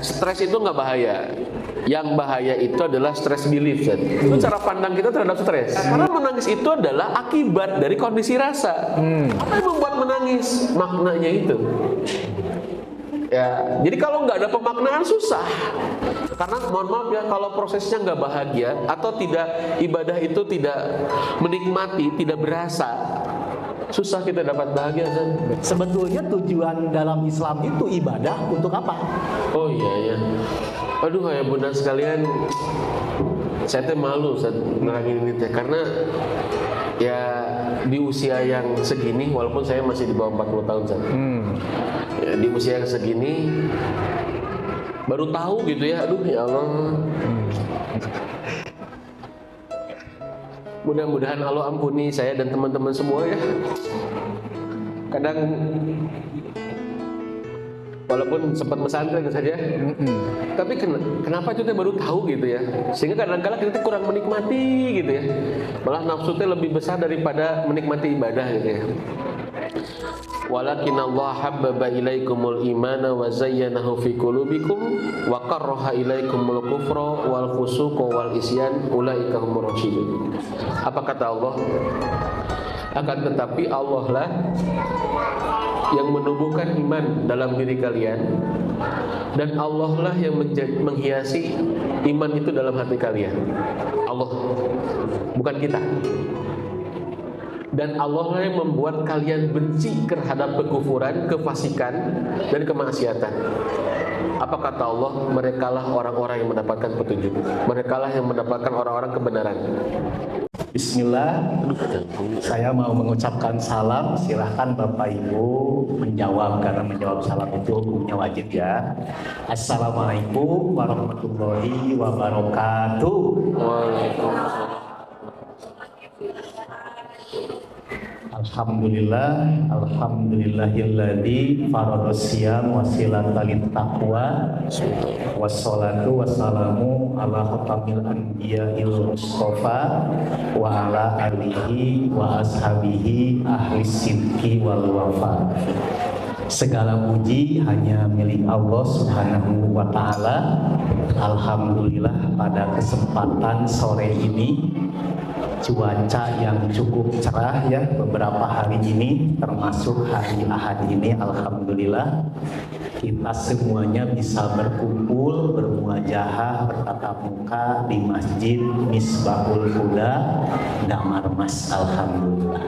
Stres itu nggak bahaya. Yang bahaya itu adalah stress belief. Itu cara pandang kita terhadap stres. Karena menangis itu adalah akibat dari kondisi rasa. Apa yang membuat menangis? Maknanya itu. Ya, jadi kalau nggak ada pemaknaan susah. Karena mohon maaf ya, kalau prosesnya nggak bahagia atau tidak, ibadah itu tidak menikmati, tidak berasa, susah kita dapat bahagia, Zan. Sebetulnya tujuan dalam Islam itu ibadah untuk apa? Oh iya ya. Aduh ya bunda sekalian, saya teh malu saat nerangin ini teh, karena ya di usia yang segini, walaupun saya masih di bawah 40 tahun Zan. Ya, di usia yang segini baru tahu gitu ya, aduh ya Allah. Mudah-mudahan Allah ampuni saya dan teman-teman semua ya. Kadang walaupun sempat pesantren saja, tapi kenapa itu baru tahu gitu ya? Sehingga kadang-kadang kita kurang menikmati gitu ya. Malah nafsu itu lebih besar daripada menikmati ibadah gitu ya. Walakin Allah habbaba ilaikumul imana wa zayyanahu fi qulubikum wa karraha ilaikumul kufra wal fusuqa wal isyan ulaika humur rasyidun. Apa kata Allah? Akan tetapi Allah lah yang menumbuhkan iman dalam diri kalian, dan Allah lah yang menghiasi iman itu dalam hati kalian. Allah, bukan kita. Dan Allah lah yang membuat kalian benci terhadap kekufuran, kefasikan, dan kemaksiatan. Apa kata Allah? Merekalah orang-orang yang mendapatkan petunjuk. Merekalah yang mendapatkan orang-orang kebenaran. Bismillah, saya mau mengucapkan salam. Silahkan Bapak Ibu menjawab, karena menjawab salam itu hukumnya wajib ya. Assalamualaikum warahmatullahi wabarakatuh. Waalaikumsalam. Alhamdulillah, alhamdulillahilladzi faradhas siyam wasilatal taqwa wassalatu wassalamu ala khatamil anbiya'il mustafa wa ala alihi wa ashabihi ahli sidqi wal wafa. Segala puji hanya milik Allah Subhanahu wa ta'ala. Alhamdulillah pada kesempatan sore ini cuaca yang cukup cerah ya beberapa hari ini, termasuk hari Ahad ini. Alhamdulillah kita semuanya bisa berkumpul, bermuajahah, bertatap muka di Masjid Misbahul Huda Damar Mas. Alhamdulillah.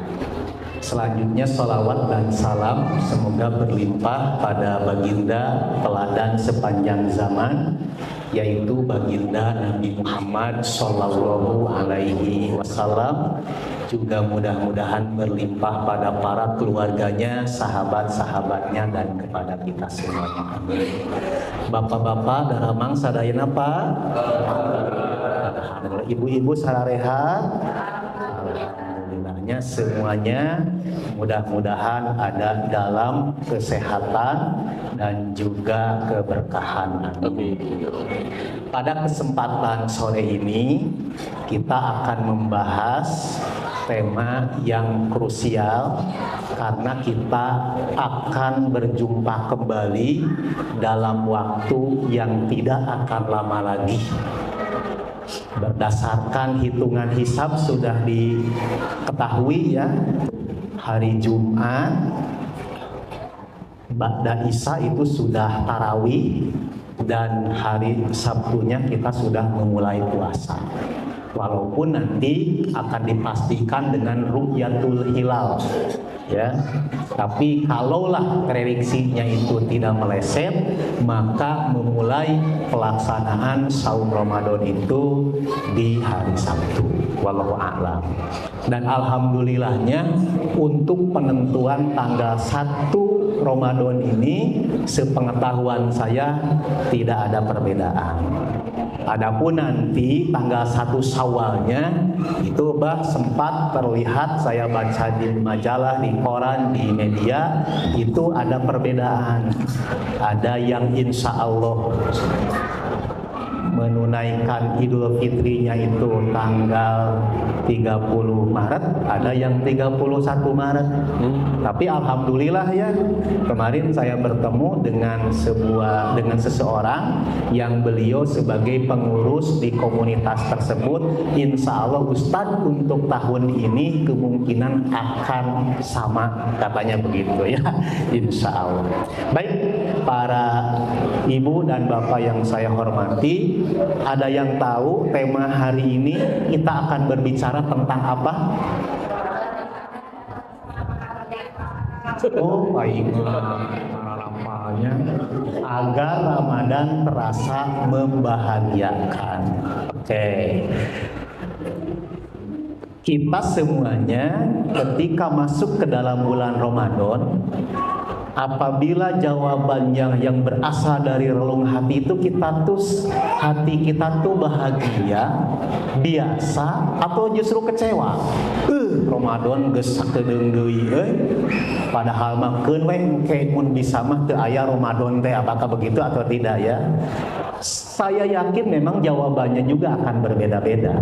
Selanjutnya sholawat dan salam semoga berlimpah pada baginda teladan sepanjang zaman, yaitu baginda Nabi Muhammad Sallallahu Alaihi Wasallam. Juga mudah-mudahan berlimpah pada para keluarganya, sahabat-sahabatnya, dan kepada kita semuanya. Amin. Bapak-bapak daramang sadayana Pak. Ibu-ibu sararehat. Alhamdulillahnya semuanya mudah-mudahan ada dalam kesehatan dan juga keberkahan. Amin. Pada kesempatan sore ini kita akan membahas tema yang krusial, karena kita akan berjumpa kembali dalam waktu yang tidak akan lama lagi. Berdasarkan hitungan hisab sudah diketahui ya, hari Jumat Ba'da Isya itu sudah tarawih, dan hari Sabtunya kita sudah memulai puasa. Walaupun nanti akan dipastikan dengan ru'yatul hilal ya, tapi kalaulah prediksinya itu tidak meleset, maka memulai pelaksanaan saum Ramadan itu di hari Sabtu. Wallahu a'lam. Dan alhamdulillahnya untuk penentuan tanggal 1 Ramadan ini, sepengetahuan saya tidak ada perbedaan. Adapun nanti tanggal 1 Syawalnya itu sempat terlihat, saya baca di majalah, di koran, di media, itu ada perbedaan. Ada yang insya Allah menunaikan Idul Fitrinya itu tanggal 30 Maret, ada yang 31 Maret. Tapi alhamdulillah ya, kemarin saya bertemu dengan seseorang yang beliau sebagai pengurus di komunitas tersebut. Insya Allah Ustadz untuk tahun ini kemungkinan akan sama, katanya begitu ya. Insya Allah. Baik, para ibu dan bapak yang saya hormati, ada yang tahu tema hari ini kita akan berbicara tentang apa? Oh baik, harapannya agar Ramadan terasa membahagiakan. Oke. Kita semuanya ketika masuk ke dalam bulan Ramadan, apabila jawabannya yang berasal dari relung hati itu hati kita tuh bahagia, biasa, atau justru kecewa. Ramadan geus sakedeung deui padahal mah keun we engke mun bisa mah teu aya Ramadan teh, apakah begitu atau tidak ya? Saya yakin memang jawabannya juga akan berbeda-beda.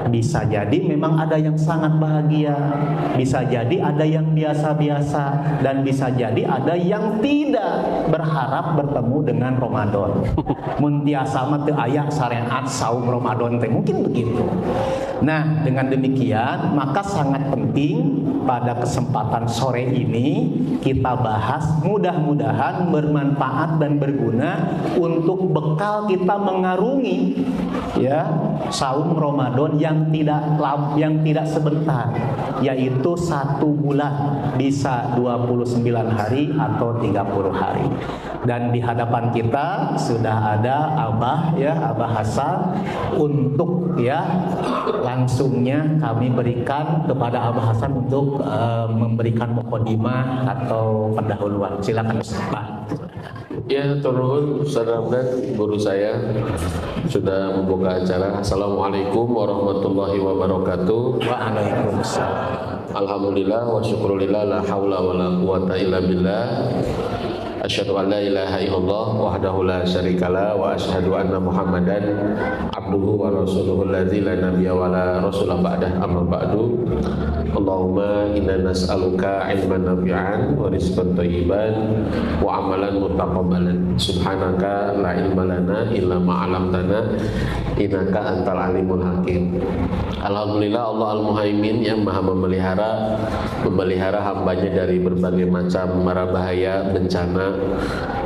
Bisa jadi memang ada yang sangat bahagia, bisa jadi ada yang biasa-biasa, dan bisa jadi ada yang tidak berharap bertemu dengan Ramadan. Mun tiasa mah teu aya syariat saum Ramadan teh, mungkin begitu. Nah, dengan demikian maka sangat penting pada kesempatan sore ini kita bahas, mudah-mudahan bermanfaat dan berguna untuk bekal kita mengarungi ya saum Ramadan yang tidak sebentar, yaitu 1 bulan, bisa 29 hari atau 30 hari. Dan di hadapan kita sudah ada Abah Hasan, untuk ya langsungnya kami berikan kepada Abah Hasan untuk memberikan mukadimah atau pendahuluan. Silakan Ustaz. Ya, turun Ustaz Ramdan, guru saya sudah membuka acara. Assalamualaikum warahmatullahi wabarakatuh. Waalaikumsalam. Alhamdulillah wa syukrulillah, la haula wa la quwata illa billah. Asyhadu an la ilaha illallah wahdahu la syarikalah wa asyhadu anna Muhammadan abduhu wa rasuluhu alladzi la nabiyya wa la rasula ba'dah, amma ba'du. Allahumma inna nas'aluka ilman nafi'an wa rizqan thayyiban wa amalan mutaqabbalan. Subhanaka la ilma lana illa ma 'allamtana innaka antal alimul hakim. Alhamdulillah, Allah Al-Muhaimin yang Maha memelihara hambanya dari berbagai macam mara bahaya, bencana,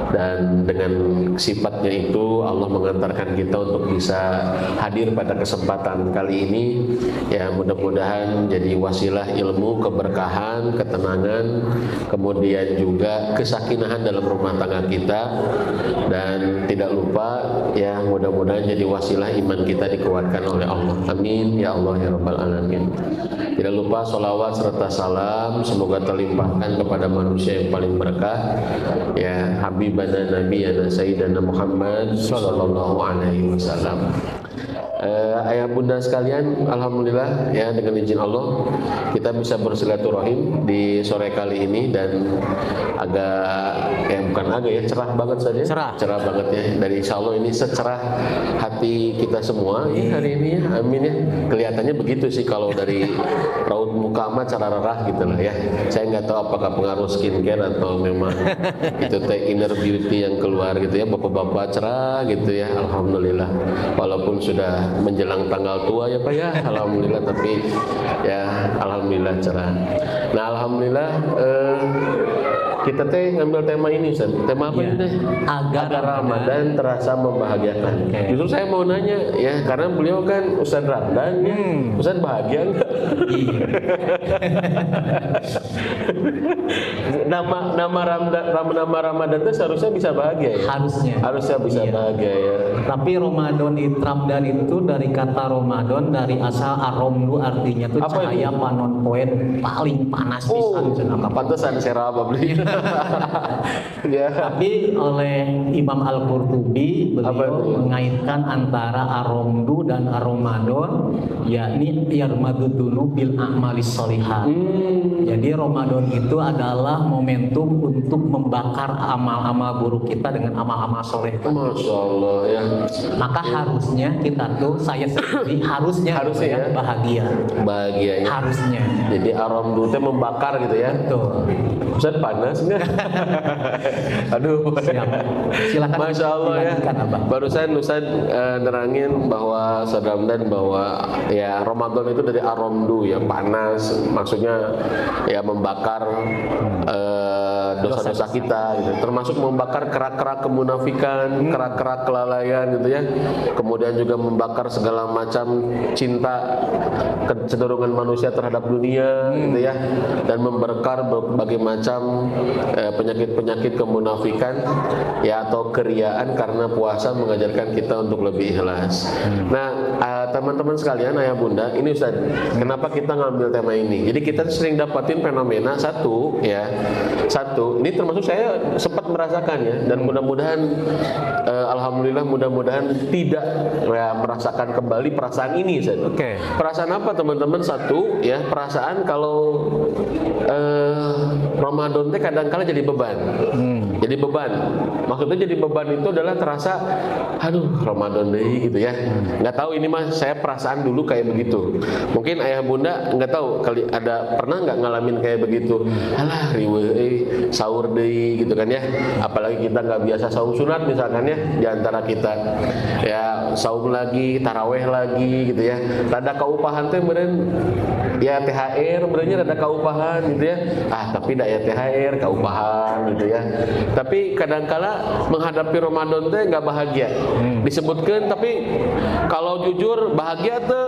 dan dengan sifatnya itu Allah mengantarkan kita untuk bisa hadir pada kesempatan kali ini. Ya, mudah-mudahan jadi wasilah ilmu, keberkahan, ketenangan, kemudian juga kesakinahan dalam rumah tangga kita, dan tidak lupa ya mudah-mudahan jadi wasilah iman kita dikuatkan oleh Allah. Amin ya Allah ya Rabbal Alamin. Tidak lupa sholawat serta salam semoga terlimpahkan kepada manusia yang paling berkah, ya Habibana Nabiyana Sayyidina Muhammad sallallahu alaihi wasallam. Ayah bunda sekalian, alhamdulillah ya dengan izin Allah kita bisa bersilaturahim di sore kali ini, dan cerah banget saja. Cerah banget ya. Dari insya Allah ini secerah hati kita semua ya hari ini ya. Amin ya. Kelihatannya begitu sih kalau dari raut muka mah cerah gitu lah ya. Saya nggak tahu apakah pengaruh skincare atau memang itu teh inner beauty yang keluar gitu ya. Bapak-bapak cerah gitu ya. Alhamdulillah. Walaupun sudah menjelang tanggal tua ya Pak ya, alhamdulillah, tapi ya alhamdulillah cerah. Nah alhamdulillah kita teh ngambil tema ini Ustaz. Tema apa ini teh? Agar Ramadan terasa membahagiakan. Justru saya mau nanya ya, karena beliau kan Ustaz Ramdan ya. Ustaz bahagia enggak? nama Ramadan itu seharusnya bisa bahagia ya? Harusnya bisa bahagia ya. Tapi Ramdan itu dari kata Ramadan, dari asal aromdu, artinya tuh cahaya panon poe paling panas pisan. Pantesan seraba beli. Ya. Tapi oleh Imam Al-Qurtubi beliau mengaitkan antara aromdu dan Ramadan, yakni yarmadudunu bil a'malis sholihah. Jadi Ramadan itu adalah momentum untuk membakar amal-amal buruk kita dengan amal-amal soleh. Masya Allah ya. Maka harusnya kita tuh, saya sendiri harusnya ya. bahagia. Bahagia ya. Harusnya. Jadi aramdu teh membakar gitu ya. Betul. Ustaz panas nggak? Aduh. Siap. Silakan. Masya Allah ya. Abah. Barusan Ustaz nerangin bahwa Saudara Ramdan bahwa ya Ramadan itu dari aramdu ya, panas, maksudnya ya membakar dosa-dosa kita gitu. Termasuk membakar kerak-kerak kemunafikan, kerak-kerak kelalaian gitu ya. Kemudian juga membakar segala macam cinta, kecenderungan manusia terhadap dunia gitu ya, dan membakar berbagai macam penyakit-penyakit kemunafikan ya, atau keriaan, karena puasa mengajarkan kita untuk lebih ikhlas. Nah, teman-teman sekalian, ayah bunda, ini Ustaz, kenapa kita ngambil tema ini? Jadi kita sering dapatin fenomena satu, ini termasuk saya sempat merasakan ya, dan mudah-mudahan alhamdulillah mudah-mudahan tidak ya, merasakan kembali perasaan ini Ustaz. Oke. Perasaan apa teman-teman? Satu ya, perasaan kalau Ramadan teh kadang-kala jadi beban. Jadi beban. Maksudnya jadi beban itu adalah terasa, aduh Ramadan deh gitu ya. Nggak tahu ini mah saya perasaan dulu kayak begitu. Mungkin ayah bunda nggak tahu kali pernah nggak ngalamin kayak begitu. Alah riwe sahur deh gitu kan ya. Apalagi kita nggak biasa saum sunat misalkan ya, di antara kita ya saum lagi, taraweh lagi gitu ya. Rada kaupahan teh beren ya, THR benernya rada kaupahan gitu ya. Tapi dak ya THR kaupahan gitu ya. Tapi kadangkala menghadapi Ramadan teh nggak bahagia. Disebutkan, tapi kalau jujur bahagia tuh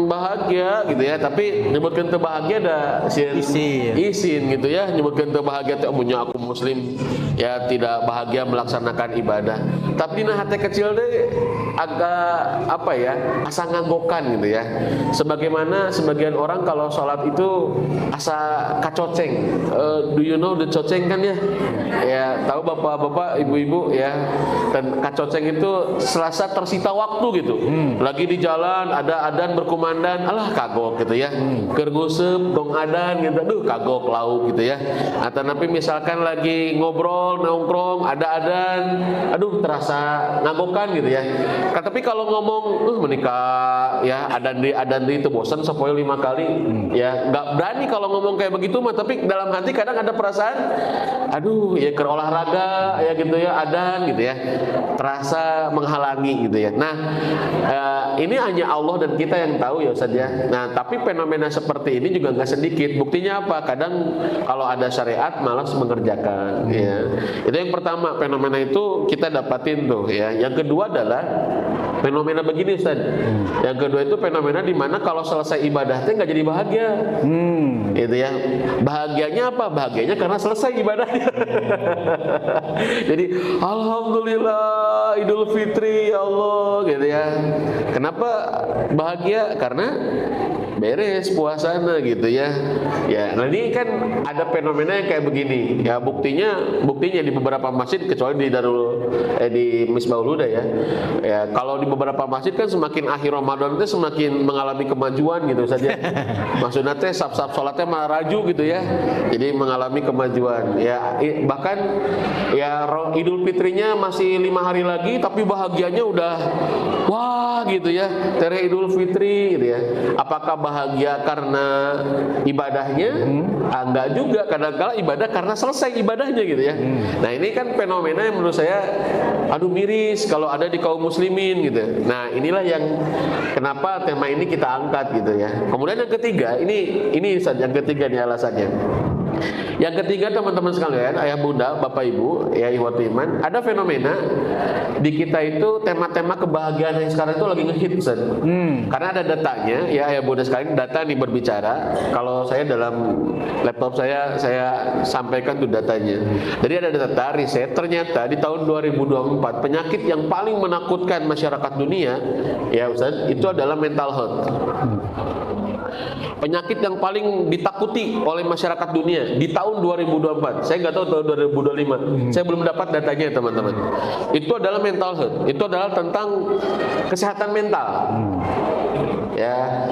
bahagia gitu ya. Tapi nyebutkan tuh bahagia ada isin gitu ya. Nyebutkan tuh bahagia tuh punya aku muslim ya, tidak bahagia melaksanakan ibadah. Tapi nah hati kecil deh agak apa ya, asa nganggokan gitu ya. Sebagaimana sebagian orang kalau sholat itu asa kacoceng. Do you know the coceng kan ya? Ya tahu bapak-bapak, ibu-ibu ya. Dan kacoceng itu selasa tersita waktu gitu. Lagi di jalan ada adan berkumandang, alah kagok gitu ya. Kergusep dong adan gitu, aduh kagok lauk gitu ya. Atau tapi misalkan lagi ngobrol nongkrong ada adan, aduh terasa ngagokan gitu ya. Tapi kalau ngomong menikah ya adan di itu bosan sepoil 5 kali ya, nggak berani kalau ngomong kayak begitu mah. Tapi dalam hati kadang ada perasaan, aduh ya ke olahraga ya gitu ya, adan gitu ya, terasa menghalangi gitu ya. Nah ini hanya Allah dan kita yang tahu ya Ustaz ya. Nah tapi fenomena seperti ini juga nggak sedikit. Buktinya apa? Kadang kalau ada syariat malas mengerjakan ya. Itu yang pertama, fenomena itu kita dapatin tuh ya. Yang kedua adalah fenomena begini Ustaz. Yang kedua itu fenomena di mana kalau selesai ibadahnya nggak jadi bahagia. Gitu ya. Bahagianya apa? Bahagianya karena selesai ibadahnya. Jadi alhamdulillah Idul Fitri ya Allah gitu ya. Kenapa bahagia? Karena beres puasanya gitu ya. Ya, nah ini kan ada fenomena yang kayak begini. Ya buktinya di beberapa masjid, kecuali di di Misbahul Huda ya. Ya kalau di beberapa masjid kan semakin akhir Ramadan itu semakin mengalami kemajuan gitu saja. Maksudnya teh sab-sab salatnya malah raju gitu ya. Jadi mengalami kemajuan. Ya bahkan ya Idul Fitrinya masih 5 hari lagi, tapi bahagianya udah wah gitu ya. Tere Idul Fitri gitu ya. Apakah bahagia karena ibadahnya? Enggak juga, kadang-kala ibadah karena selesai ibadahnya gitu ya. Nah ini kan fenomena yang menurut saya aduh miris kalau ada di kaum muslimin gitu. Nah inilah yang kenapa tema ini kita angkat gitu ya. Kemudian yang ketiga, ini saja yang ketiga nih alasannya. Yang ketiga teman-teman sekalian, ayah bunda, bapak ibu, ya ihwatu iman, ada fenomena di kita itu tema-tema kebahagiaan yang sekarang itu lagi ngehit Ustaz. Karena ada datanya, ya ayah bunda sekalian, data nih berbicara. Kalau saya dalam laptop saya sampaikan tuh datanya. Jadi ada data riset, ternyata di tahun 2024 penyakit yang paling menakutkan masyarakat dunia, ya Ustaz, itu adalah mental health. Penyakit yang paling ditakuti oleh masyarakat dunia di tahun 2024. Saya nggak tahu tahun 2025. Saya belum dapat datanya teman-teman. Itu adalah mental health. Itu adalah tentang kesehatan mental. Ya.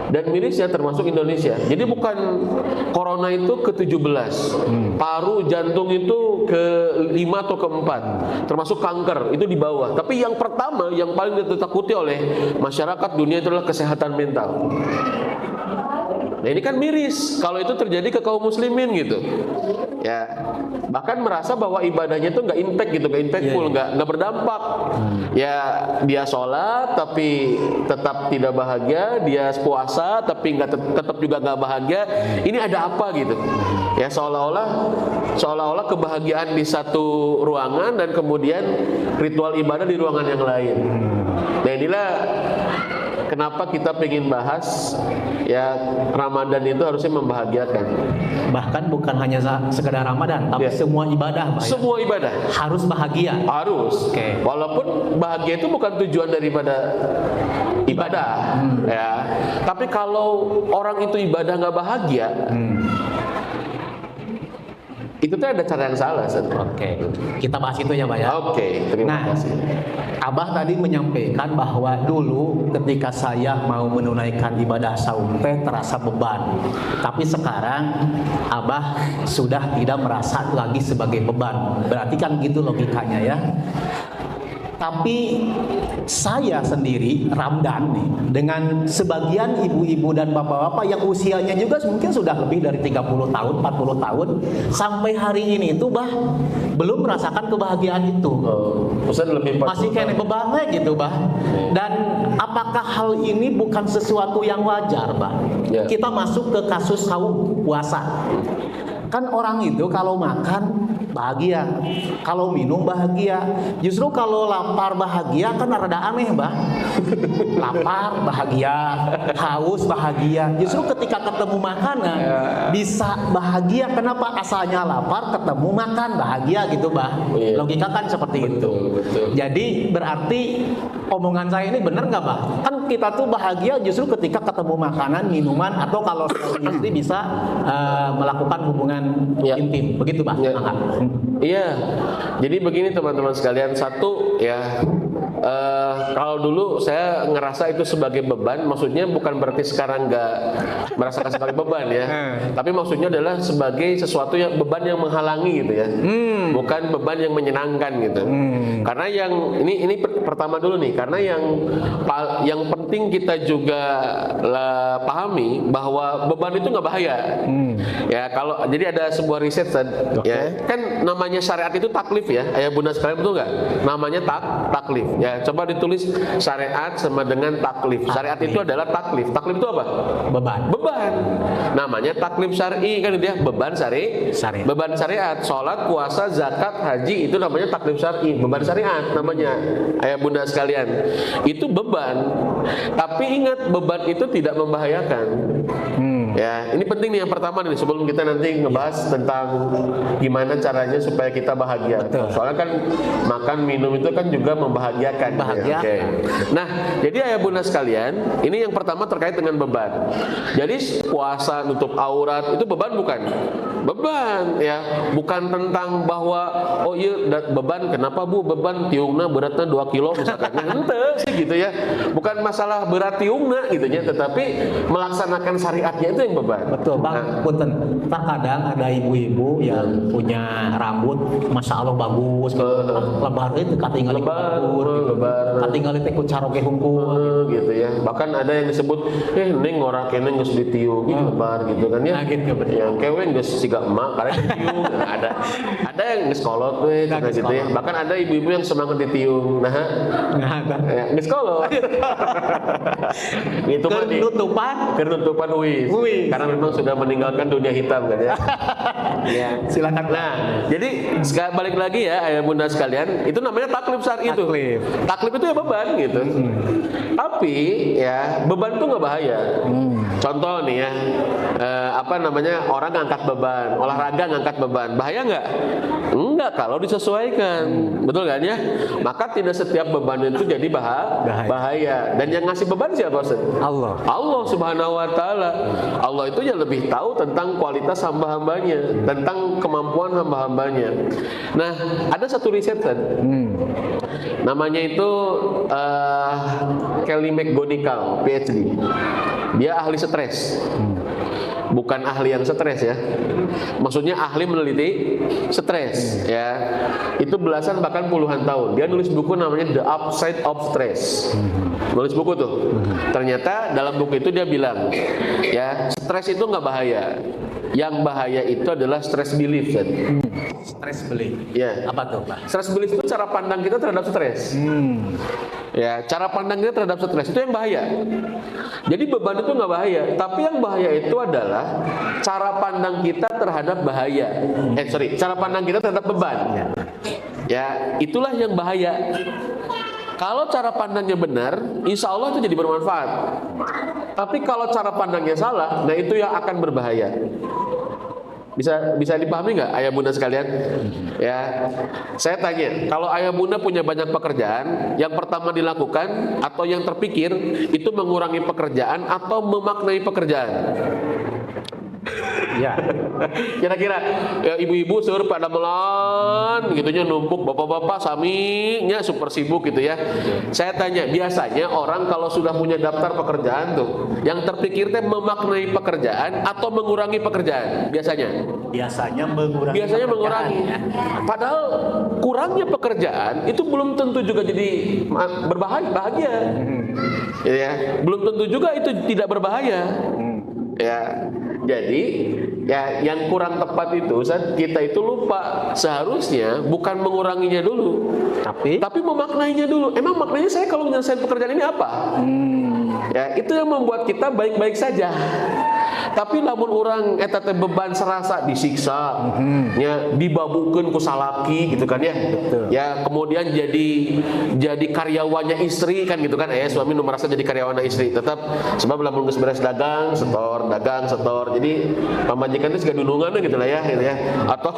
dan mirisnya termasuk Indonesia. Jadi bukan corona itu ke-17, paru, jantung itu ke-5 atau ke-4, termasuk kanker itu di bawah. Tapi yang pertama, yang paling ditakuti oleh masyarakat dunia itu adalah kesehatan mental. Nah ini kan miris kalau itu terjadi ke kaum muslimin gitu. Ya, bahkan merasa bahwa ibadahnya itu nggak impact gitu, nggak impactful, nggak berdampak. Ya dia sholat tapi tetap tidak bahagia, dia puasa tapi tetap juga nggak bahagia. Ini ada apa gitu? Ya seolah-olah kebahagiaan di satu ruangan dan kemudian ritual ibadah di ruangan yang lain. Nah inilah kenapa kita ingin bahas ya Ramadan itu harusnya membahagiakan. Bahkan bukan hanya sekedar Ramadan, tapi semua ibadah, Pak. Semua ibadah harus bahagia. Harus. Oke. Walaupun bahagia itu bukan tujuan daripada ibadah, ya. Tapi kalau orang itu ibadah nggak bahagia, itu tuh ada cara yang salah. Oke. Kita bahas itu ya, Pak ya. Oke, terima kasih. Abah tadi menyampaikan bahwa dulu ketika saya mau menunaikan ibadah saum teh terasa beban. Tapi sekarang Abah sudah tidak merasa lagi sebagai beban. Berarti kan gitu logikanya ya. Tapi saya sendiri, Ramdan nih, dengan sebagian ibu-ibu dan bapak-bapak yang usianya juga mungkin sudah lebih dari 30 tahun, 40 tahun, sampai hari ini itu Bah belum merasakan kebahagiaan itu. Ustaz lebih masih kayak bebannya gitu Bah. Dan apakah hal ini bukan sesuatu yang wajar Bah? Ya. Kita masuk ke kasus saum puasa. Kan orang itu kalau makan bahagia, kalau minum bahagia. Justru kalau lapar bahagia kan rada aneh, Mbah. Lapar bahagia, haus bahagia. Justru ketika ketemu makanan bisa bahagia. Kenapa? Asalnya lapar, ketemu makan bahagia gitu, Mbah. Logika kan seperti itu. Betul. Jadi berarti omongan saya ini benar nggak, Mbah? Kan kita tuh bahagia justru ketika ketemu makanan, minuman, atau kalau suami istri bisa melakukan hubungan intim, begitu Pak? Iya. Jadi begini teman-teman sekalian, satu ya kalau dulu saya ngerasa itu sebagai beban, maksudnya bukan berarti sekarang nggak merasakan sebagai beban ya, tapi maksudnya adalah sebagai sesuatu yang beban yang menghalangi gitu ya, bukan beban yang menyenangkan gitu. Karena yang ini pertama dulu nih, karena yang penting kita juga pahami bahwa beban itu nggak bahaya. Ya kalau jadi ada sebuah riset ya kan namanya syariat itu taklif ya, ayah bunda sekalian, betul nggak? Namanya taklif ya, coba ditulis syariat sama dengan taklif. Syariat itu adalah taklif. Taklif itu apa? Beban. Namanya taklif syar'i kan dia beban syar'i. Beban syariat, sholat, puasa, zakat, haji itu namanya taklif syar'i, beban syariat namanya ayah bunda sekalian. Itu beban. Tapi ingat beban itu tidak membahayakan. Ya, ini penting nih yang pertama nih sebelum kita nanti ngebahas tentang gimana caranya supaya kita bahagia. Betul. Soalnya kan makan minum itu kan juga membahagiakan. Ya. Okay. Nah, jadi ayah bunda sekalian, ini yang pertama terkait dengan beban. Jadi puasa nutup aurat itu beban bukan? Beban ya, bukan tentang bahwa oh iya beban, kenapa Bu beban tiungna beratnya 2 kilo misalkan. Ente sih gitu ya. Bukan masalah berat tiungna gitu ya, tetapi melaksanakan syariatnya itu yang beban. Betul Bang, punten. Terkadang ada ibu-ibu yang punya rambut Masya Allah bagus gitu. Lebar itu katinggali katinggali teh ku caroge hungkul gitu ya. Bahkan ada yang disebut ning ngora kene geus ditiung lebar gitu kan ya. Yang kewe geus siga emak karena ditiung. Ada yang geus kolot we gitu ya. Bahkan ada ibu-ibu yang semangat ditiung. Nah geus kolot. Itu mah kenutupan wis. Karena memang sudah meninggalkan dunia hitam kan ya. Ya. Silakan. Nah, jadi balik lagi ya ayah bunda sekalian, itu namanya taklif syar'i itu. Taklif itu ya beban gitu. Tapi ya beban itu nggak bahaya. Contoh nih ya, orang ngangkat beban, olahraga ngangkat beban, bahaya nggak? Enggak kalau disesuaikan, betul kan ya? Maka tidak setiap beban itu jadi bahaya. Dan yang ngasih beban siapa Ustaz? Allah Subhanahu Wa Taala. Allah itu ya lebih tahu tentang kualitas hamba-hambanya, tentang kemampuan kemampuan hamba-hambanya. Nah, ada satu riset kan, namanya itu Kelly McGonigal, PhD. Dia ahli stres. Bukan ahli yang stres ya. Maksudnya ahli meneliti stres ya. Itu belasan bahkan puluhan tahun. Dia nulis buku namanya The Upside of Stress. Nulis buku tuh. Ternyata dalam buku itu dia bilang ya, stres itu nggak bahaya. Yang bahaya itu adalah stress belief kan. Stress belief. Ya. Apa tuh, Pak? Stress belief itu cara pandang kita terhadap stres. Ya, cara pandang kita terhadap stres itu yang bahaya. Jadi beban itu nggak bahaya, tapi yang bahaya itu adalah cara pandang kita terhadap bahaya. Cara pandang kita terhadap beban. Ya, itulah yang bahaya. Kalau cara pandangnya benar, insya Allah itu jadi bermanfaat. Tapi kalau cara pandangnya salah, nah itu yang akan berbahaya. Bisa dipahami nggak ayah bunda sekalian? Ya, saya tanya, kalau ayah bunda punya banyak pekerjaan, yang pertama dilakukan atau yang terpikir itu mengurangi pekerjaan atau memaknai pekerjaan? Ya. Kira-kira ya, ibu-ibu seueur pada melan gitunya numpuk, bapak-bapak saminya super sibuk gitu ya. Saya tanya, biasanya orang kalau sudah punya daftar pekerjaan tuh, yang terpikir teh memaknai pekerjaan atau mengurangi pekerjaan biasanya? Biasanya mengurangi. Biasanya mengurangi. Padahal kurangnya pekerjaan itu belum tentu juga jadi bahagia. Ya, belum tentu juga itu tidak berbahaya. Ya, jadi ya yang kurang tepat itu kita itu lupa seharusnya bukan menguranginya dulu, tapi memaknainya dulu. Emang maknanya saya kalau menyelesaikan pekerjaan ini apa? Ya, itu yang membuat kita baik-baik saja. Tapi lamun orang eta teh beban serasa disiksa, ya dibabukeun ku salaki gitu kan ya. Betul. Ya, kemudian jadi karyawannya istri kan gitu kan. Suami nu merasa jadi karyawannya istri tetap sebab lamun geus beres dagang setor. Jadi pamajikan itu juga dunungan gitu lah ya gitu ya. Atau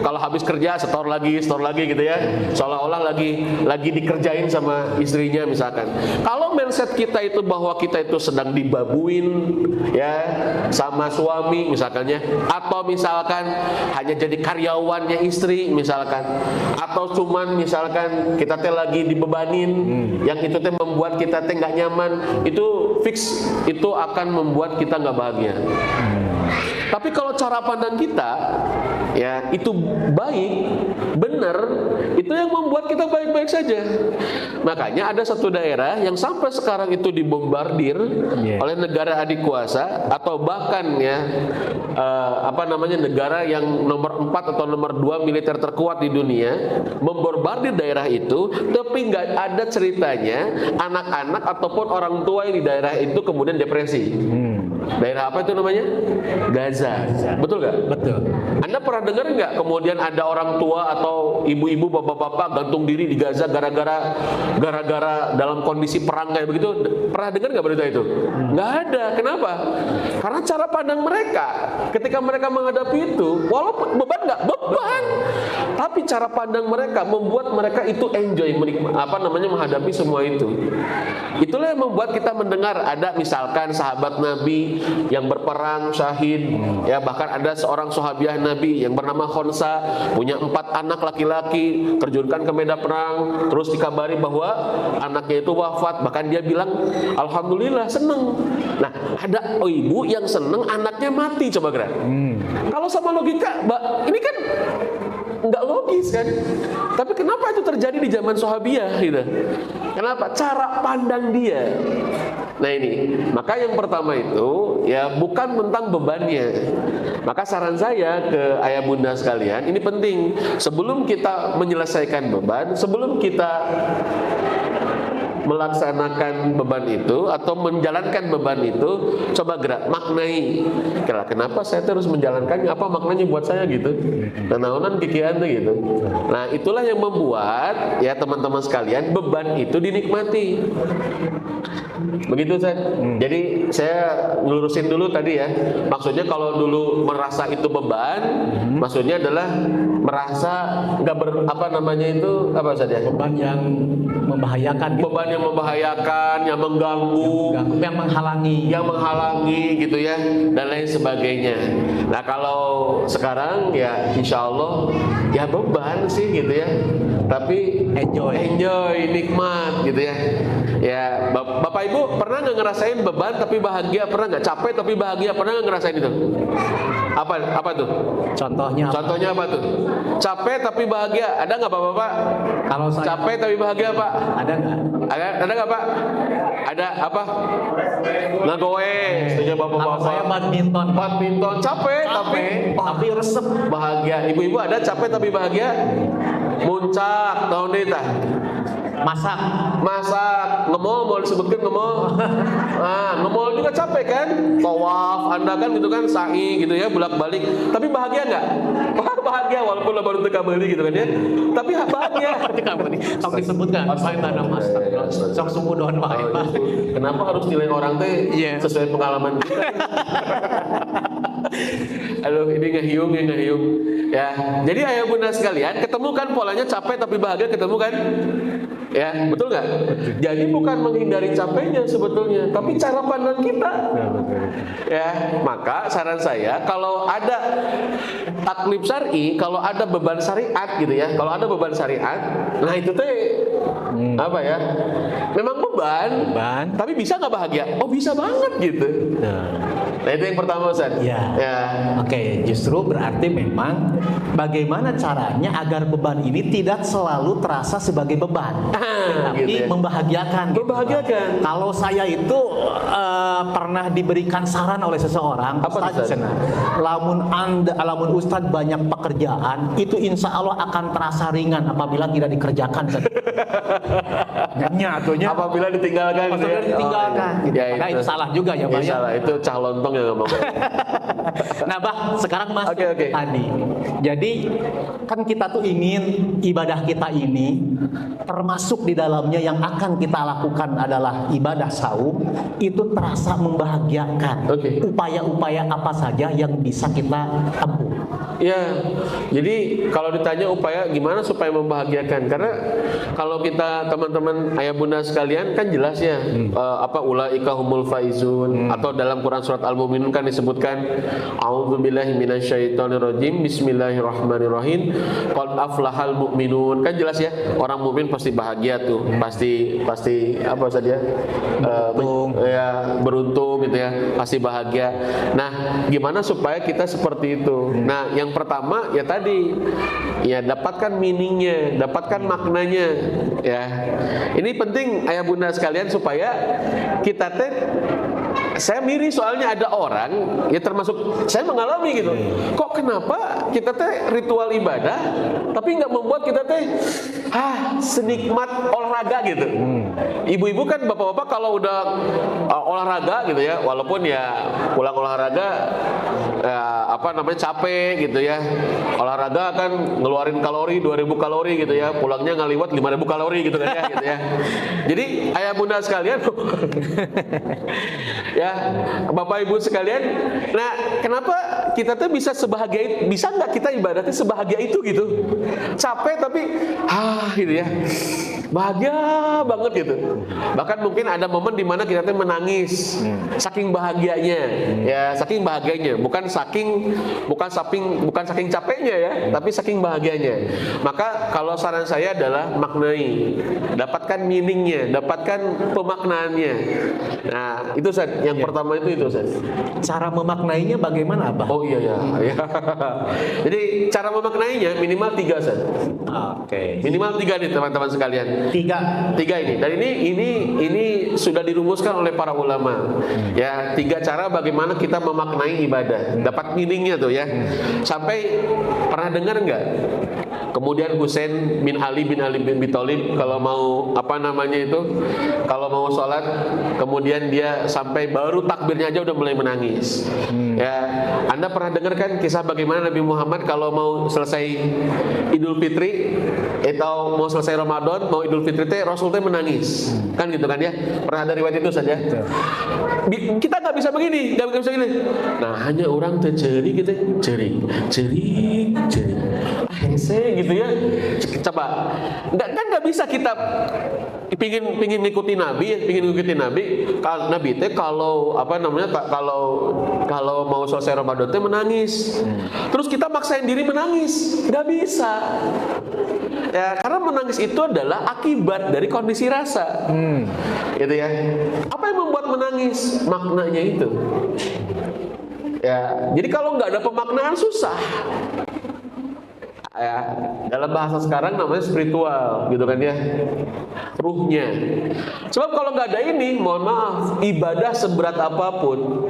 kalau habis kerja setor lagi gitu ya. Seolah-olah lagi dikerjain sama istrinya misalkan. Kalau mindset kita itu bahwa kita itu sedang dibabuin ya sama suami misalkannya, atau misalkan hanya jadi karyawannya istri misalkan, atau cuman misalkan kita teh lagi dibebanin, yang itu teh membuat kita teh nggak nyaman, itu fix itu akan membuat kita nggak bahagia. Tapi kalau cara pandang kita ya itu baik, benar, itu yang membuat kita baik-baik saja. Makanya ada satu daerah yang sampai sekarang itu dibombardir oleh negara adik kuasa atau bahkan ya negara yang nomor 4 atau nomor 2 militer terkuat di dunia membombardir daerah itu, tapi nggak ada ceritanya anak-anak ataupun orang tua yang di daerah itu kemudian depresi. Daerah apa itu namanya? Gaza. Betul nggak? Betul. Anda pernah dengar nggak kemudian ada orang tua atau ibu-ibu, bapak-bapak gantung diri di Gaza gara-gara dalam kondisi perang kayak begitu? Pernah dengar nggak berita itu? Nggak ada. Kenapa? Karena cara pandang mereka ketika mereka menghadapi itu, walaupun beban nggak beban, tapi cara pandang mereka membuat mereka itu enjoy menghadapi semua itu. Itulah yang membuat kita mendengar ada misalkan sahabat Nabi yang berperang syahid, ya bahkan ada seorang sahabiah Nabi yang bernama Khonsa, punya 4 anak laki-laki, terjunkan ke medan perang, terus dikabari bahwa anaknya itu wafat, bahkan dia bilang alhamdulillah seneng. Nah, ada ibu yang seneng anaknya mati, coba gerak. Kalau sama logika, ini kan nggak logis kan? Tapi kenapa itu terjadi di zaman sahabiah gitu? Kenapa? Cara pandang dia. Nah ini, maka yang pertama itu ya bukan tentang bebannya. Maka saran saya ke ayah bunda sekalian, ini penting. Sebelum kita menyelesaikan beban, sebelum kita melaksanakan beban itu atau menjalankan beban itu, coba gerak maknai. Kenapa saya terus menjalankannya? Apa maknanya buat saya gitu? Nanaonan kikian tuh gitu. Nah, itulah yang membuat ya teman-teman sekalian beban itu dinikmati. Begitu San. Jadi saya ngelurusin dulu tadi ya. Maksudnya kalau dulu merasa itu beban, maksudnya adalah merasa nggak apa saja? Beban yang membahayakan, Beban yang membahayakan, yang mengganggu, yang menghalangi gitu ya, dan lain sebagainya. Nah kalau sekarang ya insya Allah ya beban sih gitu ya, tapi enjoy, nikmat gitu ya. Ya Bapak Ibu pernah nggak ngerasain beban tapi bahagia? Pernah nggak capek tapi bahagia? Pernah nggak ngerasain itu? Apa tuh? Contohnya apa tuh? Capek tapi bahagia. Ada nggak Bapak? Kalau saya Capek tapi bahagia Pak? ada nggak? Ada nggak Pak? Ada apa? Ngegoe. Setuju Bapak-bapak. Kalau saya Badminton capek tapi resep. bahagia. Ibu-ibu ada capek tapi bahagia? Muncak tahun ini tah. Masak, Ngemol mau disebutkan ngemol. Ngemol juga capek kan? Tawaf, Anda kan gitu kan sa'i gitu ya, bolak-balik. Tapi bahagia nggak? Bahagia walaupun lo baru teka beli gitu kan ya. Tapi bahagia. Sok disebutkan. Saya tanam masak. Sok suku doan wae, Pak. Kenapa harus nilai orang teh sesuai pengalaman kita? Aduh, ini ngehiung. Ya, jadi ayah bunda sekalian, ketemu kan polanya capek tapi bahagia, ketemu kan? Ya, betul nggak? Jadi bukan menghindari capeknya sebetulnya, tapi cara pandang kita. Ya, maka saran saya kalau ada taklif syar'i, kalau ada beban syariat gitu ya, kalau ada beban syariat, nah itu teh apa ya? Memang beban, tapi bisa nggak bahagia? Oh bisa banget gitu. Nah itu yang pertama Ustaz. Ya. Oke, justru berarti memang bagaimana caranya agar beban ini tidak selalu terasa sebagai beban, tapi gitu ya. Membahagiakan. Kalau saya itu pernah diberikan saran oleh seseorang, Ustaz, lamun Ustaz banyak pekerjaan, itu insya Allah akan terasa ringan apabila tidak dikerjakan. Apabila ditinggalkan. Ya, itu salah juga ya, Pak. Salah, itu cah lontong yang ngomong. Nah, Bah, sekarang Mas Oke. tadi. Jadi kan kita tuh ingin ibadah kita ini termasuk di dalamnya yang akan kita lakukan adalah ibadah saum itu terasa membahagiakan. Upaya-upaya apa saja yang bisa kita tempuh? Ya, jadi kalau ditanya upaya gimana supaya membahagiakan, karena kalau kita teman-teman ayah bunda sekalian kan jelas ya ulaika humul faizun atau dalam Quran surat Al-Mu'minun kan disebutkan a'udzubillahi minasyaitonirrajim bismillahirrahmanirrahim qad aflahal mu'minun, kan jelas ya orang mukmin pasti bahagia tuh, pasti apa saja beruntung gitu ya, pasti bahagia. Nah, gimana supaya kita seperti itu? Nah, yang pertama ya tadi ya dapatkan meaningnya, dapatkan maknanya ya. Ini penting ayah bunda sekalian supaya kita saya miris soalnya ada orang ya termasuk saya mengalami gitu. Kok kenapa kita ritual ibadah tapi nggak membuat kita senikmat olahraga gitu. Ibu-ibu kan bapak-bapak kalau udah olahraga gitu ya, walaupun ya pulang olahraga capek gitu ya. Olahraga kan ngeluarin kalori 2000 kalori gitu ya, pulangnya ngaliwat 5000 kalori gitu kan ya gitu ya. Jadi ayah bunda sekalian ya, Bapak Ibu sekalian, nah kenapa kita bisa nggak kita ibadatnya sebahagia itu gitu? Capek tapi gitu ya, bahagia banget gitu. Bahkan mungkin ada momen di mana kita menangis saking bahagianya, ya saking bahagianya, bukan saking capeknya ya, tapi saking bahagianya. Maka kalau saran saya adalah maknai, dapatkan meaningnya, dapatkan pemaknaannya. Nah itu yang pertama itu cara memaknainya bagaimana, Abah? Oh iya. Jadi cara memaknainya minimal 3 minimal 3 nih teman-teman sekalian. 3 ini. Dan ini sudah dirumuskan oleh para ulama. Ya 3 cara bagaimana kita memaknai ibadah, dapat meaningnya tuh ya. Sampai pernah dengar nggak Kemudian Husain bin Ali bin Abi Thalib kalau mau kalau mau sholat, kemudian dia sampai baru takbirnya aja udah mulai menangis. Ya, Anda pernah dengar kan kisah bagaimana Nabi Muhammad kalau mau selesai Idul Fitri atau mau selesai Ramadan, mau Idul Fitri teh Rasul teh menangis. Kan gitu kan ya? Pernah ada riwayat itu saja. Kita nggak bisa begini, nggak bisa begini. Nah, hanya orang terjeri gitu, jeri. Hese gitu ya. Coba, nggak bisa kita pingin ngikutin Nabi. Kalau Nabi teh kalau mau selesai Ramadan teh menangis. Terus kita maksain diri menangis, nggak bisa. Ya, karena menangis itu adalah akibat dari kondisi rasa. Gitu ya. Apa yang membuat menangis? Maknanya itu. Ya, jadi kalau nggak ada pemaknaan susah. Ya, dalam bahasa sekarang namanya spiritual, gitu kan ya, ruhnya. Sebab kalau nggak ada ini, mohon maaf, ibadah seberat apapun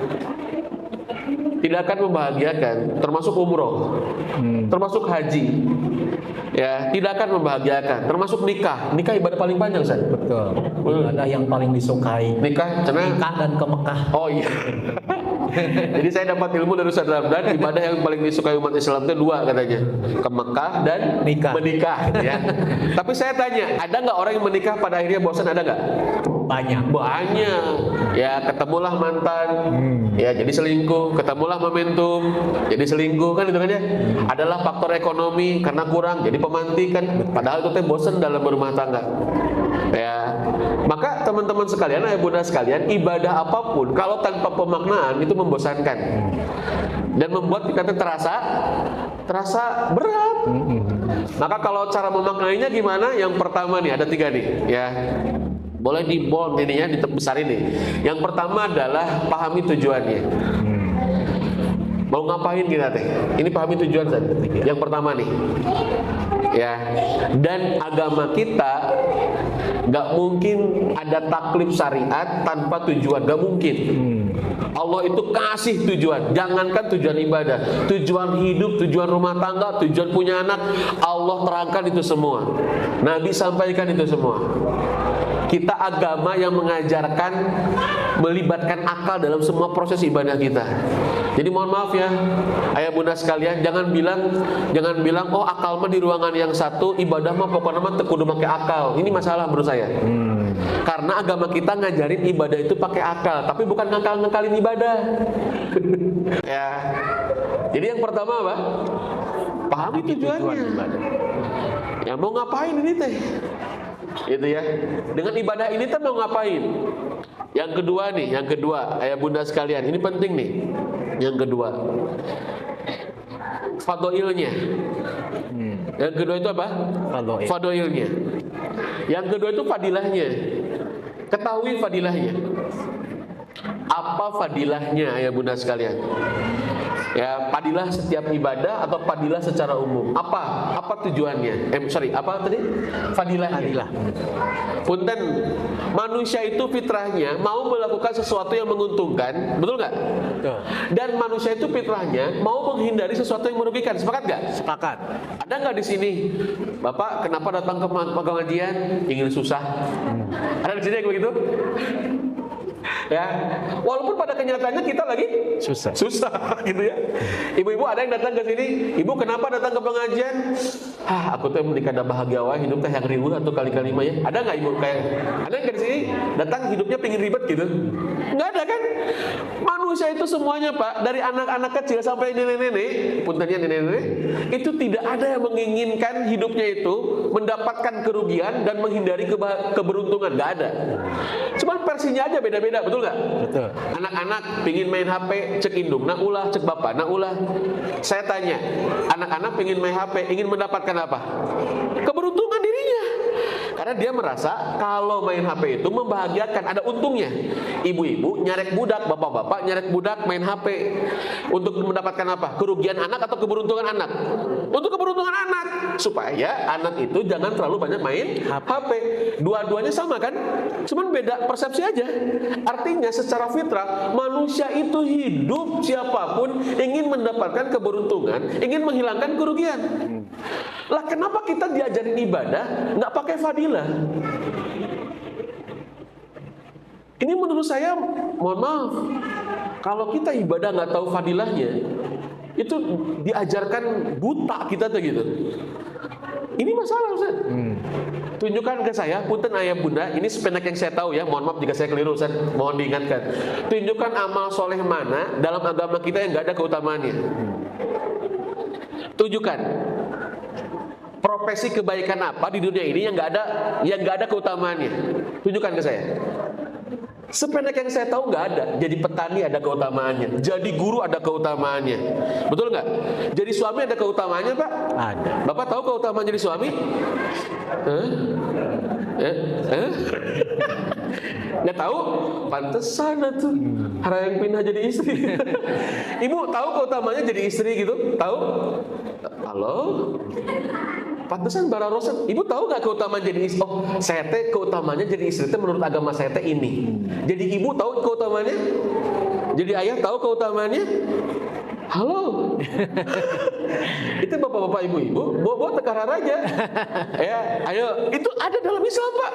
tidak akan membahagiakan, termasuk umroh, termasuk haji, ya tidak akan membahagiakan, termasuk nikah ibadah paling panjang, San. Betul. Ibadah yang paling disukai. Nikah dan ke Mekah. Oh iya. Jadi saya dapat ilmu dari Ustaz Ramdan, ibadah yang paling disukai umat Islam itu dua katanya, ke Mekah dan menikah. Ya. Tapi saya tanya, ada nggak orang yang menikah pada akhirnya bosan? Ada nggak? Banyak. Ya, ketemulah mantan, ya jadi selingkuh, ketemulah momentum, jadi selingkuh kan itu kan ya. Adalah faktor ekonomi karena kurang, jadi pemanti kan. Padahal itu teh bosan dalam berumah tangga. Ya, maka teman-teman sekalian, ayah bunda sekalian, ibadah apapun kalau tanpa pemaknaan itu membosankan dan membuat kita terasa berat. Maka kalau cara memaknainya gimana? Yang pertama nih, ada 3 nih, ya. Boleh di bold ini ya, dibesar ini. Yang pertama adalah pahami tujuannya. Mau ngapain kita teh? Ini pahami tujuan saja. Yang pertama nih, ya. Dan agama kita nggak mungkin ada taklif syariat tanpa tujuan, nggak mungkin. Allah itu kasih tujuan, jangankan tujuan ibadah, tujuan hidup, tujuan rumah tangga, tujuan punya anak, Allah terangkan itu semua. Nabi sampaikan itu semua. Kita agama yang mengajarkan melibatkan akal dalam semua proses ibadah kita. Jadi mohon maaf ya, ayah bunda sekalian, jangan bilang oh akal mah di ruangan yang satu, ibadah mah pokoknya mah kudu pakai akal. Ini masalah menurut saya. Karena agama kita ngajarin ibadah itu pakai akal, tapi bukan ngakal-ngakalin ibadah. Ya. Jadi yang pertama apa? Pahami tujuannya. Ya mau ngapain ini teh? Itu ya. Dengan ibadah ini teh mau ngapain? Yang kedua, ayah bunda sekalian, ini penting nih. Yang kedua, fadhailnya. Yang kedua itu apa? Fadhailnya. Yang kedua itu fadilahnya. Ketahui fadilahnya. Apa fadilahnya, ayah bunda sekalian? Ya, fadilah setiap ibadah atau fadilah secara umum. Apa tujuannya? Apa tadi? Fadilah. Punten, manusia itu fitrahnya mau melakukan sesuatu yang menguntungkan, betul nggak? Betul. Dan manusia itu fitrahnya mau menghindari sesuatu yang merugikan. Sepakat nggak? Sepakat. Ada nggak di sini, Bapak? Kenapa datang ke pengajian? Ingin susah? Ada di sini yang begitu? Ya, walaupun pada kenyataannya kita lagi susah gitu ya. Ibu-ibu ada yang datang ke sini, ibu kenapa datang ke pengajian? Aku tuh menikah ada bahagia wah, hidup teh yang riweuh atau kali-kali mah ya. Ada nggak ibu kayak ada yang dari sini datang hidupnya pengen ribet gitu? Nggak ada kan? Manusia itu semuanya Pak, dari anak-anak kecil sampai nenek-nenek, puntennya nenek-nenek, itu tidak ada yang menginginkan hidupnya itu mendapatkan kerugian dan menghindari keberuntungan, nggak ada. Cuman versinya aja beda-beda, betul nggak? Betul. Anak-anak pingin main HP, cek indung, nak ulah, cek bapak, nak ulah. Saya tanya, anak-anak pingin main HP, ingin mendapatkan apa? Keberuntungan dirinya. Karena dia merasa kalau main HP itu membahagiakan, ada untungnya. Ibu-ibu nyarek budak, bapak-bapak nyarek budak main HP. Untuk mendapatkan apa? Kerugian anak atau keberuntungan anak? Untuk keberuntungan anak. Supaya anak itu jangan terlalu banyak main HP. Dua-duanya sama kan? Cuman beda persepsi aja. Artinya secara fitrah, manusia itu hidup siapapun ingin mendapatkan keberuntungan, ingin menghilangkan kerugian. Lah kenapa kita diajarin ibadah nggak pakai fadilah? Ini menurut saya, mohon maaf, kalau kita ibadah nggak tahu fadilahnya, itu diajarkan buta kita tuh gitu. Ini masalah, Ustaz. Tunjukkan ke saya, punten ayah bunda, ini sependek yang saya tahu ya, mohon maaf jika saya keliru, Ustaz, mohon diingatkan. Tunjukkan amal soleh mana dalam agama kita yang nggak ada keutamaannya. Tunjukkan profesi kebaikan apa di dunia ini yang nggak ada keutamaannya. Tunjukkan ke saya. Sependek yang saya tahu nggak ada. Jadi petani ada keutamaannya, jadi guru ada keutamaannya, betul nggak? Jadi suami ada keutamaannya, Pak? Ada. Bapak tahu keutamaan jadi suami? Nggak tahu? Pantesan tuh yang pindah jadi istri. Ibu tahu keutamaannya jadi istri gitu? Tahu? Halo? Pantesan bara roset. Ibu tahu nggak keutamaan jadi istri? Oh, saya teh keutamanya jadi istri teh menurut agama saya teh ini. Jadi ibu tahu keutamaannya? Jadi ayah tahu keutamaannya? Halo. Itu bapak-bapak ibu-ibu bawa tekar aja. Ya, ayo, itu ada dalam Islam, Pak.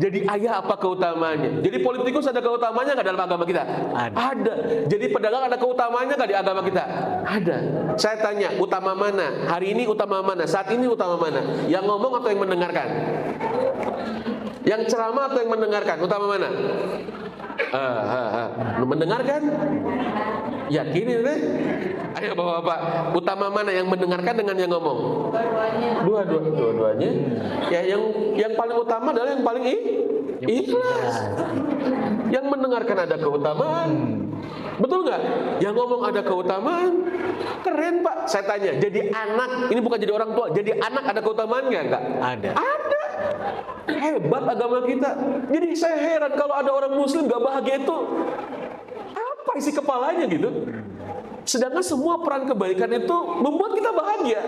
Jadi ayah apa keutamaannya? Jadi politikus ada keutamaannya nggak dalam agama kita? Ada. Jadi pedagang ada keutamaannya nggak di agama kita? Ada. Saya tanya, utama mana? Hari ini utama mana? Saat ini utama mana? Yang ngomong atau yang mendengarkan? Yang ceramah atau yang mendengarkan? Utama mana? Mendengarkan? Yakin deh. Ayo bapak-bapak, utama mana, yang mendengarkan dengan yang ngomong? Dua-duanya. Ya, yang paling utama adalah yang paling ikhlas. Yang mendengarkan ada keutamaan. Betul nggak? Yang ngomong ada keutamaan. Keren, Pak. Saya tanya, jadi anak, ini bukan jadi orang tua, jadi anak ada keutamaan nggak? Ada. Hebat agama kita. Jadi saya heran kalau ada orang muslim gak bahagia itu apa isi kepalanya gitu. Sedangkan semua peran kebaikan itu membuat kita bahagia.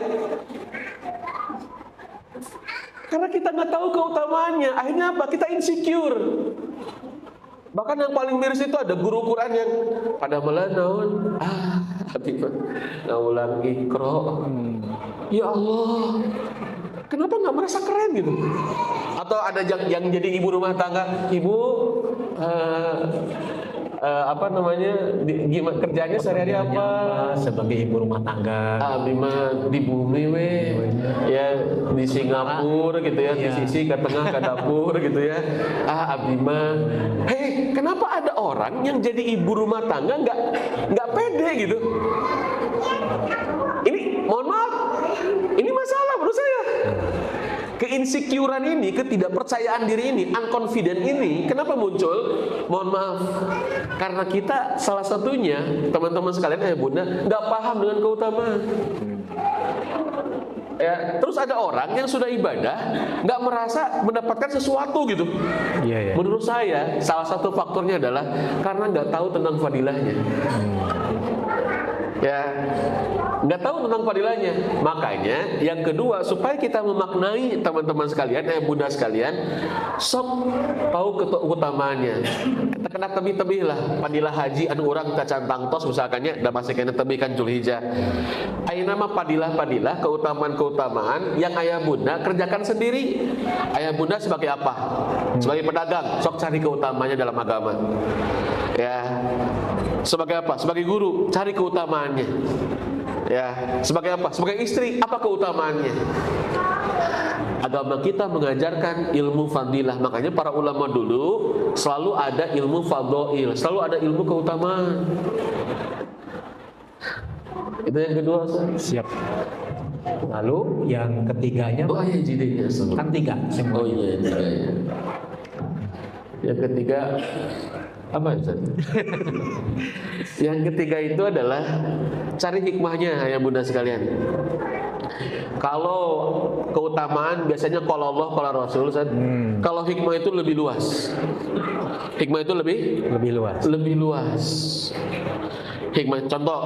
Karena kita nggak tahu keutamaannya, akhirnya apa? Kita insecure. Bahkan yang paling miris itu ada guru Quran yang pada melanaun, ngaulang ikro. Ya Allah, kenapa nggak merasa keren gitu? Atau ada yang jadi ibu rumah tangga, ibu apa namanya, gimana kerjanya sehari-hari apa? Sebagai ibu rumah tangga. Abdi mah di bumi ya di Singapura gitu ya, di sisi ke tengah ke dapur gitu ya. Abdi mah, hei, kenapa ada orang yang jadi ibu rumah tangga nggak pede gitu? Ini mohon maaf, ini masalah menurut saya. Keinsecurean ini, ketidakpercayaan diri ini, unconfident ini, kenapa muncul? Mohon maaf, karena kita salah satunya, teman-teman sekalian, bunda, nggak paham dengan keutamaan. Ya, terus ada orang yang sudah ibadah, nggak merasa mendapatkan sesuatu gitu. Menurut saya, salah satu faktornya adalah karena nggak tahu tentang fadilahnya. Ya, nggak tahu tentang fadilahnya. Makanya yang kedua, supaya kita memaknai teman-teman sekalian, bunda sekalian, sok tahu keutamaannya. Kita kena tebih-tebih lah fadilah haji anu urang kacantang tos misalkannya, da masih kena tebih kan Zulhijjah. Ayeuna mah fadilah keutamaan yang ayah bunda kerjakan sendiri. Ayah bunda sebagai apa? Sebagai pedagang, sok cari keutamaannya dalam agama. Ya. Sebagai apa? Sebagai guru, cari keutamaannya. Ya, sebagai apa? Sebagai istri, apa keutamaannya? Agama kita mengajarkan ilmu fadilah. Makanya para ulama dulu selalu ada ilmu fadhail, selalu ada ilmu keutamaan. Itu yang kedua, Siap. Lalu yang ketiganya, jadinya kan tiga. Oh iya, tiga ya. Yang ketiga apa itu? Yang ketiga itu adalah cari hikmahnya ya bunda sekalian. Kalau keutamaan biasanya kalau Allah, kalau Rasul, kalau hikmah itu lebih luas. Hikmah itu lebih luas. Hikmah, contoh,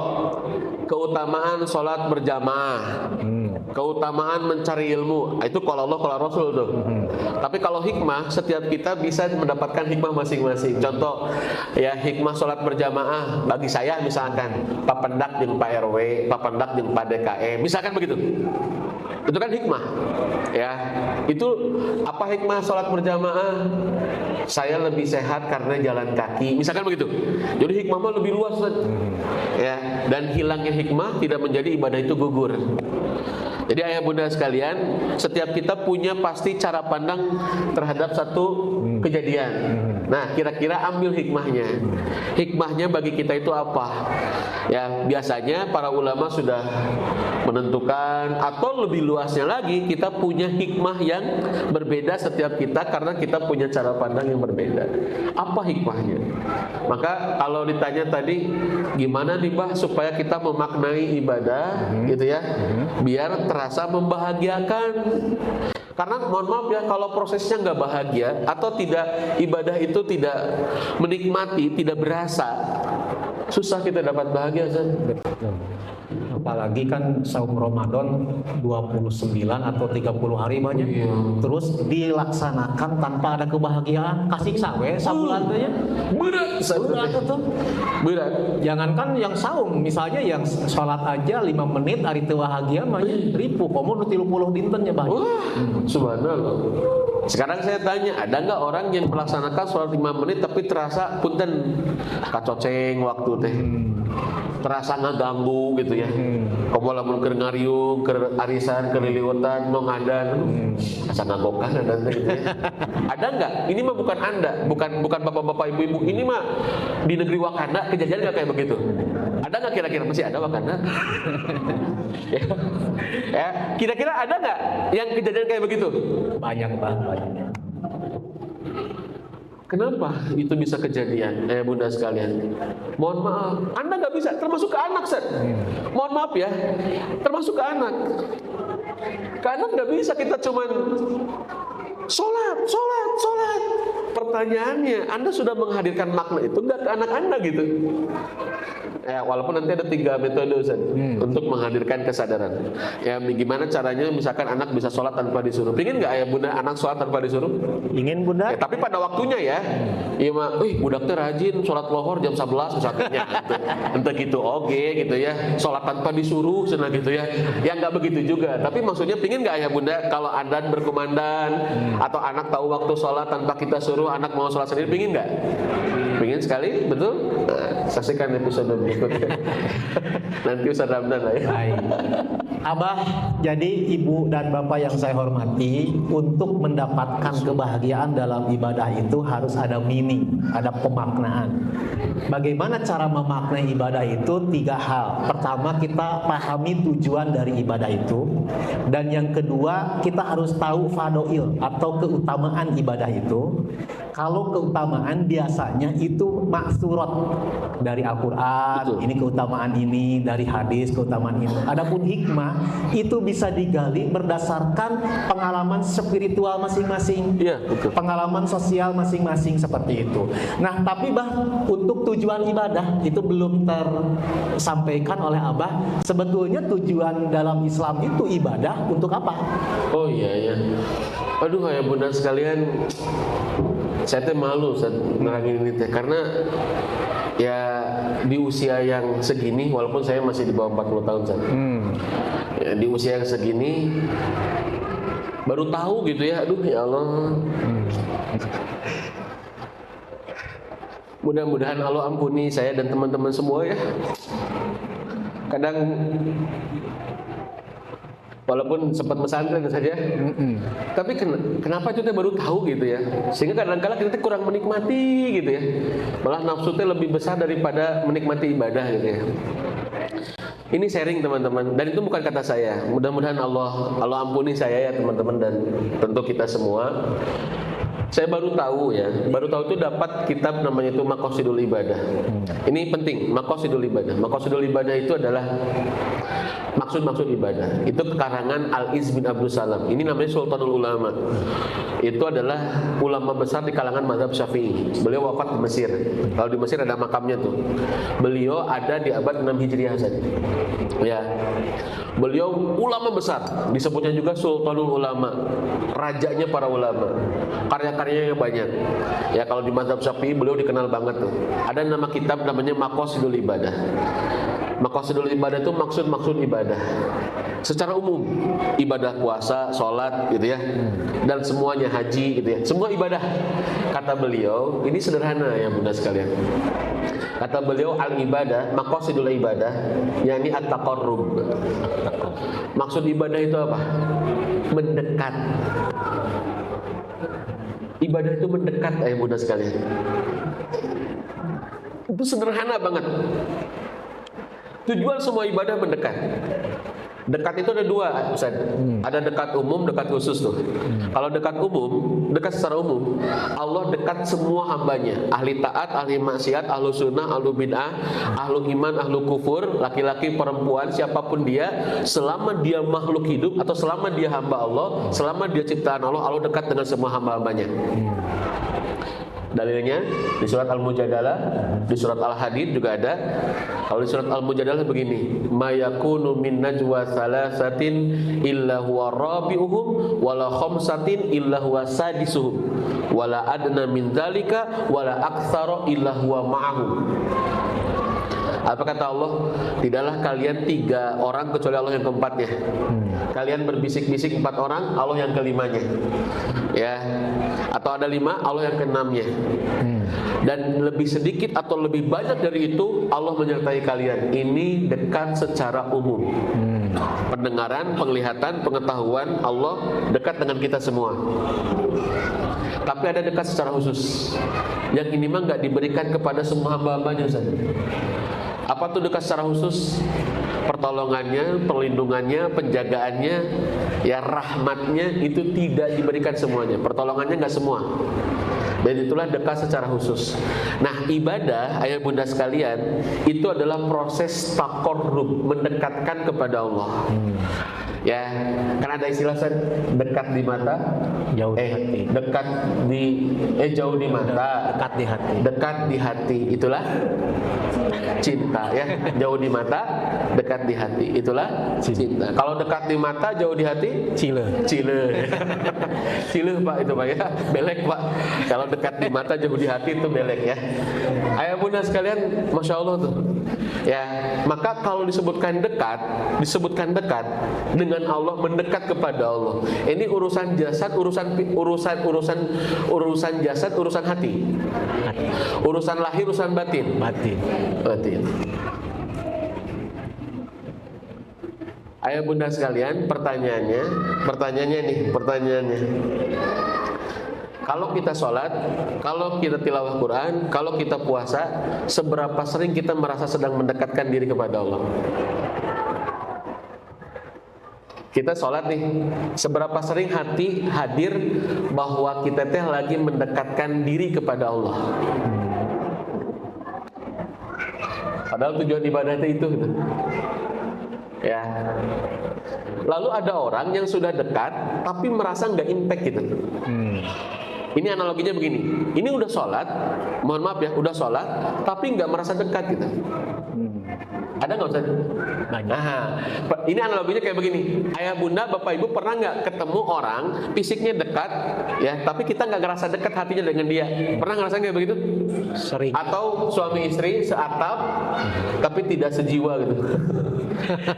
keutamaan sholat berjamaah, keutamaan mencari ilmu, itu kalau Allah, kalau Rasul tuh. Tapi kalau hikmah, setiap kita bisa mendapatkan hikmah masing-masing. Contoh, ya hikmah sholat berjamaah bagi saya misalkan, Pak Pendak jeung Pak RW, Pak Pendak jeung Pak DKM, misalkan begitu. Itu kan hikmah, ya. Itu apa hikmah sholat berjamaah? Saya lebih sehat karena jalan kaki, misalkan begitu. Jadi hikmah mah lebih luas, ya. Dan hilangnya hikmah tidak menjadi ibadah itu gugur. Jadi ayah bunda sekalian, setiap kita punya pasti cara pandang terhadap satu kejadian. Nah, kira-kira ambil hikmahnya. Hikmahnya bagi kita itu apa? Ya, biasanya para ulama sudah menentukan, atau lebih luasnya lagi, kita punya hikmah yang berbeda setiap kita karena kita punya cara pandang yang berbeda. Apa hikmahnya? Maka kalau ditanya tadi, gimana nih Bah supaya kita memaknai ibadah, gitu ya, biar terasa membahagiakan. Karena mohon maaf ya, kalau prosesnya nggak bahagia atau tidak, ibadah itu tidak menikmati, tidak berasa, susah kita dapat bahagia, Zan. Apalagi kan saum Ramadan 29 atau 30 hari banyak. Terus dilaksanakan tanpa ada kebahagiaan, kasih sawe sabulan teh ya. Berat Berat. berat. Jangankan yang saum, misalnya yang sholat aja 5 menit hari teu bahagia mah ribu komo nu 30 dinten nya bahagia. Wah, subhanallah. Sekarang saya tanya, ada nggak orang yang melaksanakan sholat 5 menit tapi terasa punten kacoceng waktu teh, terasa ngaganggu gitu ya. Kamu lamun keur ngariung, keur arisan, keur liliwetan, mau ngadan, asa ngagokan ada gitu ya. Ada nggak? Ini mah bukan Anda, bukan bapak-bapak ibu-ibu. Ini mah di negeri Wakanda kejadian nggak kayak begitu. Ada nggak kira-kira? Masih ada Wakanda? Ya, kira-kira ada nggak yang kejadian kayak begitu? Banyak banget. Kenapa itu bisa kejadian, bunda sekalian? Mohon maaf, Anda nggak bisa, termasuk ke anak, Seth. Mohon maaf ya, termasuk ke anak. Ke anak nggak bisa kita cuman sholat. Pertanyaannya, Anda sudah menghadirkan makna itu nggak ke anak Anda gitu? Walaupun nanti ada 3 metode Ustaz, untuk menghadirkan kesadaran. Ya, gimana caranya misalkan anak bisa sholat tanpa disuruh? Pingin nggak ayah bunda anak sholat tanpa disuruh? Ingin bunda? Ya, tapi pada waktunya ya. Iya mah, budak teh rajin sholat lohor jam 11 misalnya. Entah gitu, oke gitu ya. Sholat tanpa disuruh, senang gitu ya. Ya nggak begitu juga. Tapi maksudnya pingin nggak ayah bunda kalau adzan berkumandang atau anak tahu waktu sholat tanpa kita suruh, anak mau sholat sendiri, pingin nggak? Pingin sekali, betul? Nah, saksikan episode berikutnya. Nanti Ustaz Ramdan lah ya. Baik. Abah, jadi ibu dan bapak yang saya hormati, untuk mendapatkan kebahagiaan dalam ibadah itu harus ada meaning, ada pemaknaan. Bagaimana cara memaknai ibadah itu? 3 hal. Pertama, kita pahami tujuan dari ibadah itu. Dan yang kedua, kita harus tahu fadha'il atau keutamaan ibadah itu. Kalau keutamaan biasanya itu maksurat dari Al-Quran, ini keutamaan ini, dari hadis keutamaan ini. Adapun hikmah itu bisa digali berdasarkan pengalaman spiritual masing-masing, pengalaman sosial masing-masing seperti itu. Nah, tapi untuk tujuan ibadah itu belum tersampaikan oleh Abah. Sebetulnya tujuan dalam Islam itu ibadah untuk apa? Oh iya. Aduh ayah bunda sekalian, saya teh malu saat nerangin ini teh, karena ya di usia yang segini, walaupun saya masih di bawah 40 tahun saat, ya, di usia yang segini baru tahu gitu ya. Aduh ya Allah. Mudah-mudahan Allah ampuni saya dan teman-teman semua ya. Kadang walaupun sempat pesantren saja, tapi kenapa kita baru tahu gitu ya? Sehingga kadang-kadang kita kurang menikmati gitu ya. Malah nafsu teh lebih besar daripada menikmati ibadah gitu ya. Ini sharing teman-teman, dan itu bukan kata saya. Mudah-mudahan Allah ampuni saya ya teman-teman, dan tentu kita semua. Saya baru tahu itu dapat kitab namanya itu Maqasidul Ibadah. Ini penting, Maqasidul Ibadah. Maqasidul Ibadah itu adalah maksud-maksud ibadah. Itu karangan Al-Izz bin Abdul Salam. Ini namanya Sultanul Ulama. Itu adalah ulama besar di kalangan mazhab Syafi'i. Beliau wafat di Mesir. Kalau di Mesir ada makamnya tuh. Beliau ada di abad 6 Hijriah saja. Ya. Beliau ulama besar, disebutnya juga Sultanul Ulama, rajanya para ulama. Karya-karyanya banyak. Ya, kalau di mazhab Syafi'i beliau dikenal banget tuh. Ada nama kitab namanya Maqasidul Ibadah. Maqasidul Ibadah itu maksud-maksud ibadah. secara umum, ibadah puasa, sholat gitu ya, dan semuanya haji gitu ya, semua ibadah. Kata beliau, ini sederhana ya bunda sekalian. Kata beliau, al-ibadah, maqasidul ibadah, yakni at-taqarrub. Maksud ibadah itu apa? Mendekat. Ibadah itu mendekat ya bunda sekalian. Itu sederhana banget. Tujuan semua ibadah mendekat. Dekat itu ada dua, Ustaz. Ada dekat umum, dekat khusus tuh. Kalau dekat umum, dekat secara umum, Allah dekat semua hambanya. Ahli taat, ahli maksiat, ahlu sunnah, ahlu bid'ah, ahlu iman, ahlu kufur, laki-laki, perempuan, siapapun dia, selama dia makhluk hidup atau selama dia hamba Allah, selama dia ciptaan Allah, Allah dekat dengan semua hamba-hambanya. Dalilnya di surat Al-Mujadalah, di surat Al-Hadid juga ada. Kalau di surat Al-Mujadalah begini, mayakunu min najwa salasatin illa huwa rabi'uhum wala khamsatin illa huwa sadisuhum wala adna min dzalika wala aktsara illa huwa ma'ahum. Apa kata Allah? Tidaklah kalian 3 orang kecuali Allah yang keempatnya. Kalian berbisik-bisik 4 orang, Allah yang kelimanya. Ya. Atau ada 5, Allah yang keenamnya. Dan lebih sedikit atau lebih banyak dari itu, Allah menyertai kalian. Ini dekat secara umum. Pendengaran, penglihatan, pengetahuan Allah dekat dengan kita semua. Tapi ada dekat secara khusus. Yang ini mah nggak diberikan kepada semua hamba-hambanya, Ustaz. Apa tuh dekat secara khusus? Pertolongannya, perlindungannya, penjagaannya, ya rahmatnya itu tidak diberikan semuanya. Pertolongannya nggak semua. Dan itulah dekat secara khusus. Nah, ibadah, ayah bunda sekalian, itu adalah proses taqarrub, mendekatkan kepada Allah. Ya, kan ada istilah dekat di mata, jauh di hati. Dekat di jauh di mata, Dekat di hati. Dekat di hati, itulah cinta ya. Jauh di mata, dekat di hati, itulah cinta. Kalau dekat di mata, jauh di hati, cile. Cile Pak itu Pak ya, belek Pak. Kalau dekat di mata, jauh di hati itu belek ya. Ayah bunda sekalian, masya Allah tuh. Ya, maka kalau disebutkan dekat dengan Allah, mendekat kepada Allah. Ini urusan jasad, urusan jasad, urusan hati. Urusan lahir, urusan batin. Batin. Ayah bunda sekalian, pertanyaannya nih. Kalau kita sholat, kalau kita tilawah Quran, kalau kita puasa, seberapa sering kita merasa sedang mendekatkan diri kepada Allah? Kita sholat nih, seberapa sering hati hadir bahwa kita teh lagi mendekatkan diri kepada Allah? Padahal tujuan ibadah itu gitu. Ya. Lalu ada orang yang sudah dekat tapi merasa nggak impact gitu. Ini analoginya begini. Ini udah sholat, mohon maaf ya, udah sholat tapi nggak merasa dekat gitu. Ada nggak Ustaz? Banyak. Ini analoginya kayak begini. Ayah bunda, bapak ibu pernah nggak ketemu orang fisiknya dekat, ya, tapi kita nggak ngerasa dekat hatinya dengan dia? Pernah ngerasain kayak begitu? Sering. Atau suami istri seatap, tapi tidak sejiwa gitu.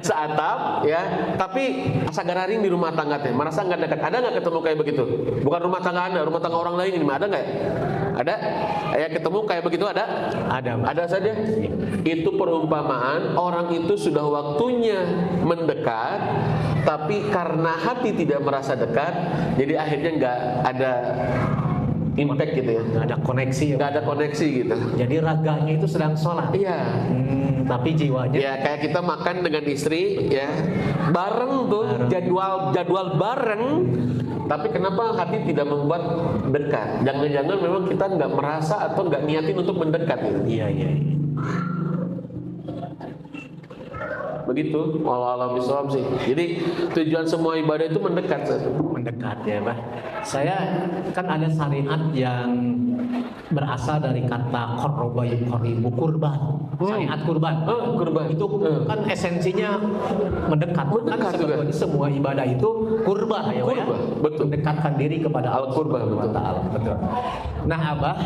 Seatap, ya, tapi asa gararing di rumah tangga teh, merasa nggak dekat. Ada nggak ketemu kayak begitu? Bukan rumah tangga Anda, rumah tangga orang lain ini, ada nggak? Ada? Ya ketemu kayak begitu ada? Ada saja. Itu perumpamaan orang itu sudah waktunya mendekat, tapi karena hati tidak merasa dekat, jadi akhirnya nggak ada impact gitu ya. Nggak ada koneksi ya. Nggak ada koneksi gitu. Jadi raganya itu sedang sholat. Iya. Tapi jiwanya. Ya kayak kita makan dengan istri, ya bareng tuh, jadwal bareng. Tapi kenapa hati tidak membuat dekat? Jangan-jangan memang kita nggak merasa atau nggak niatin untuk mendekat gitu. Iya. Begitu, wallahualam bishawab sih. Jadi tujuan semua ibadah itu mendekat. Mendekat ya, Pak. Saya kan ada syariat yang berasal dari kata qarraba yuqarribu kurban. Syariat kurban. Kurban. Itu kan esensinya mendekat. Kan sebetulnya semua ibadah itu kurban ya, Pak ya. Betul. Mendekatkan diri kepada Allah Al-Qurbah, Subhanahu wa betul. Ta'ala. Betul. Nah, Abah,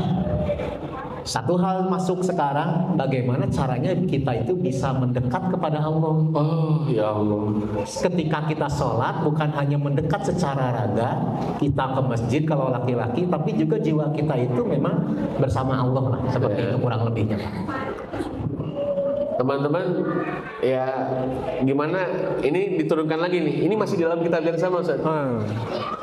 Satu hal masuk sekarang, bagaimana caranya kita itu bisa mendekat kepada Allah. Oh ya Allah. Ketika kita sholat, bukan hanya mendekat secara raga, kita ke masjid kalau laki-laki, tapi juga jiwa kita itu memang bersama Allah lah, seperti itu kurang lebihnya. Teman-teman, ya gimana? Ini diturunkan lagi nih. Ini masih dalam kitab yang sama, Ustaz.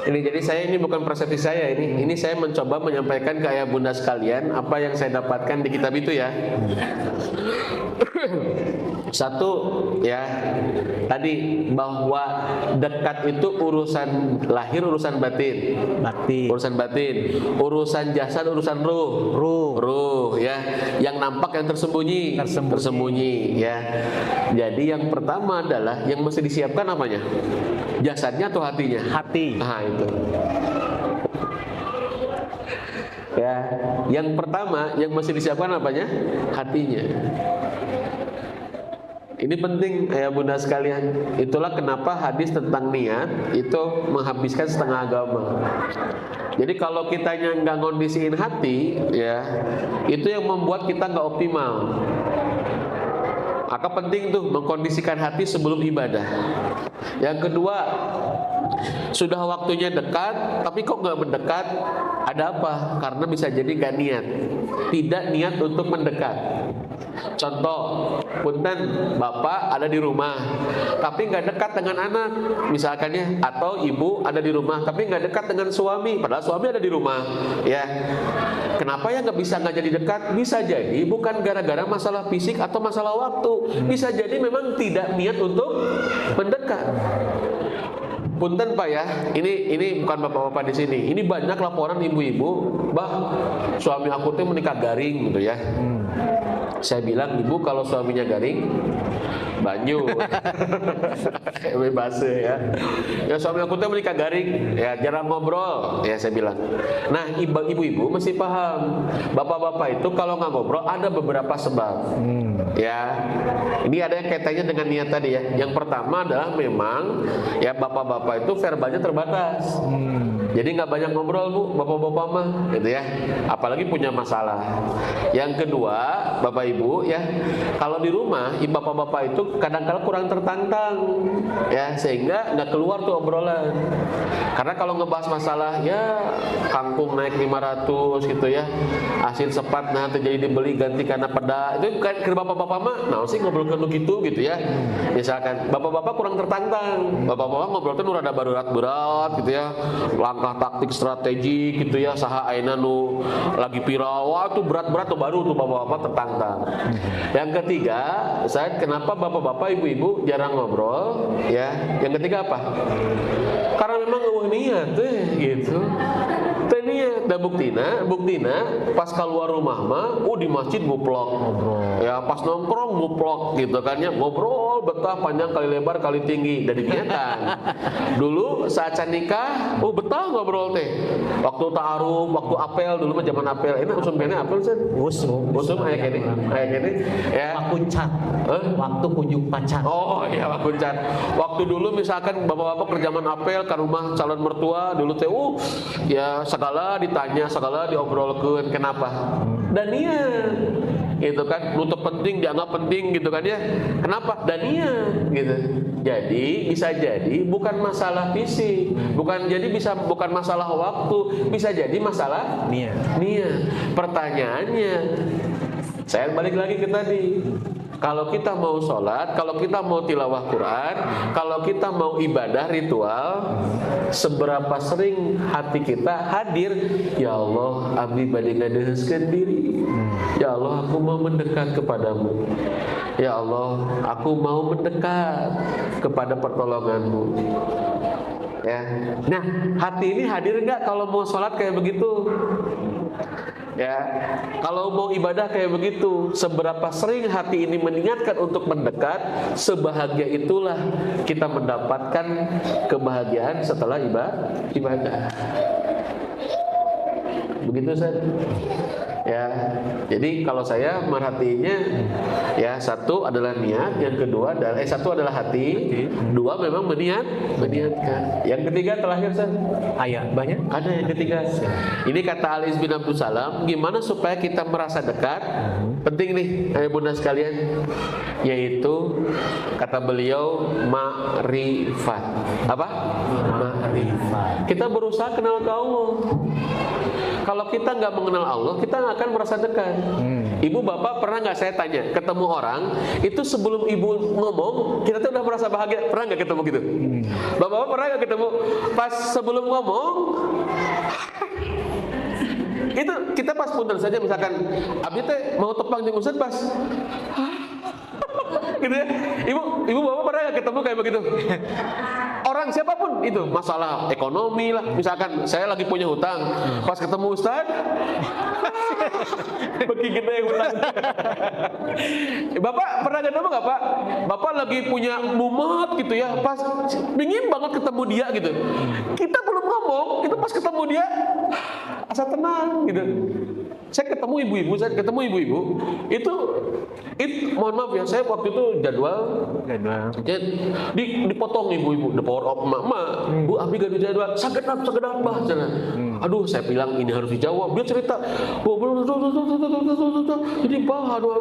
Ini jadi ini bukan persepsi saya ini. Ini saya mencoba menyampaikan ke ayah bunda sekalian apa yang saya dapatkan di kitab itu ya. Satu ya, tadi bahwa dekat itu urusan lahir, urusan batin. Urusan batin, urusan jasad, urusan ruh ya. Yang nampak, yang tersembunyi ya. Jadi yang pertama adalah yang mesti disiapkan apanya? Jasadnya atau hatinya? Hati. Nah, itu. Ya, yang pertama yang mesti disiapkan apanya? Hatinya. Ini penting ya bunda sekalian. Itulah kenapa hadis tentang niat itu menghabiskan setengah agama. Jadi kalau kitanya nggak ngondisiin hati, ya itu yang membuat kita nggak optimal. Maka penting tuh mengkondisikan hati sebelum ibadah. Yang kedua, sudah waktunya dekat, tapi kok nggak mendekat? Ada apa? Karena bisa jadi nggak niat, tidak niat untuk mendekat. Contoh, punten bapak ada di rumah, tapi nggak dekat dengan anak, misalkan ya, atau ibu ada di rumah, tapi nggak dekat dengan suami, padahal suami ada di rumah, ya. Kenapa ya nggak jadi dekat? Bisa jadi bukan gara-gara masalah fisik atau masalah waktu, bisa jadi memang tidak niat untuk mendekat. Punten Pak ya, ini bukan bapak-bapak di sini. Ini banyak laporan ibu-ibu, bah suami aku tuh menikah garing gitu ya. Saya bilang, ibu kalau suaminya garing, banyu, bebas ya. Ya suami aku tuh menikah garing, ya jarang ngobrol, ya saya bilang. Nah ibu-ibu mesti paham, bapak-bapak itu kalau nggak ngobrol ada beberapa sebab. Ya, ini ada yang kaitannya dengan niat tadi ya. Yang pertama adalah memang ya bapak-bapak itu verbalnya terbatas. Jadi nggak banyak ngobrol bu, bapak-bapak mah, gitu ya. Apalagi punya masalah. Yang kedua, bapak ibu ya, kalau di rumah, bapak-bapak itu kadang-kadang kurang tertantang, ya sehingga nggak keluar tuh obrolan. Karena kalau ngebahas masalah ya kangkung naik 500 gitu ya, asin sepat nah terjadi dibeli ganti karena peda, itu kan ke bapak-bapak mah, nah sih ngobrol gitu ya. Misalkan bapak-bapak kurang tertantang, bapak-bapak ngobrol tuh rada berat gitu ya, langkah taktik strategi gitu ya, saha aina nu lagi viral, wah itu berat-berat tuh baru tuh bapak-bapak tertantang. Yang ketiga, kenapa bapak-bapak ibu-ibu jarang ngobrol ya? Yang ketiga apa? Karena memang niat gitu. Niat, dan buktina pas keluar rumah mah, di masjid nguplok, ya pas nongkrong nguplok gitu kan ya, ngobrol betah panjang kali lebar kali tinggi dari niatan. Dulu saat nikah, betah ngobrol teh. Waktu ta'aruf, waktu apel dulu mah zaman apel, ini usum kene apel sih. Usum aya kene, ya. Wakuncat. Waktu kunjung pacar. Oh iya wakuncat. Waktu dulu misalkan bapak-bapak kerjaman apel ke rumah calon mertua dulu teh, ya segala ditanya, segala diobrolkeun, kenapa? Dan niat, gitu kan, nutup penting, dianggap penting gitu kan ya, kenapa? Dan niat, gitu. Jadi bisa jadi bukan masalah fisik, bukan masalah waktu, bisa jadi masalah niat. Pertanyaannya, saya balik lagi ke tadi. Kalau kita mau sholat, kalau kita mau tilawah Quran, kalau kita mau ibadah ritual, seberapa sering hati kita hadir, ya Allah, abdi bade ngadeheuskeun diri. Ya Allah, aku mau mendekat kepadamu. Ya Allah, aku mau mendekat kepada pertolonganmu. Ya. Nah, hati ini hadir enggak kalau mau sholat kayak begitu? Ya, kalau mau ibadah kayak begitu, seberapa sering hati ini mengingatkan untuk mendekat, sebahagia itulah kita mendapatkan kebahagiaan setelah ibadah. Begitu Ustaz. Ya, jadi kalau saya merhatiinnya, ya satu adalah niat, yang kedua adalah satu adalah hati, dua memang meniatkan. Yang ketiga terakhir Ayat banyak. ada yang ketiga. Ini kata Ali bin Abdul Salam, gimana supaya kita merasa dekat? Penting nih, ayah bunda sekalian, yaitu kata beliau ma'rifat. Apa? Ma'rifat. Kita berusaha kenal ke Allah. Kalau kita nggak mengenal Allah, kita nggak akan merasa dekat. Ibu bapak pernah nggak saya tanya, ketemu orang itu sebelum ibu ngomong, kita tuh udah merasa bahagia. Pernah nggak ketemu gitu? Bapak pernah nggak ketemu pas sebelum ngomong? Itu kita pas punten saja, misalkan abdi teh mau tepang jeung ustad pas gitu ya. Ibu bapak pernah nggak ketemu kayak begitu? Orang siapapun itu, masalah ekonomi lah, misalkan saya lagi punya hutang, pas ketemu ustad bagi gede hutang. Bapak pernah ketemu nggak Pak? Bapak lagi punya mumet gitu ya, pas dingin banget ketemu dia gitu. Kita belum ngomong, itu pas ketemu dia asa tenang gitu. Saya ketemu ibu-ibu, itu mohon maaf ya, saya waktu itu jadwal dipotong ibu-ibu, the power of mama. Bu abdi gaduh jadwal, sagedak bah cenah. Aduh, saya bilang ini harus dijawab. Dia cerita, jadi bah aduh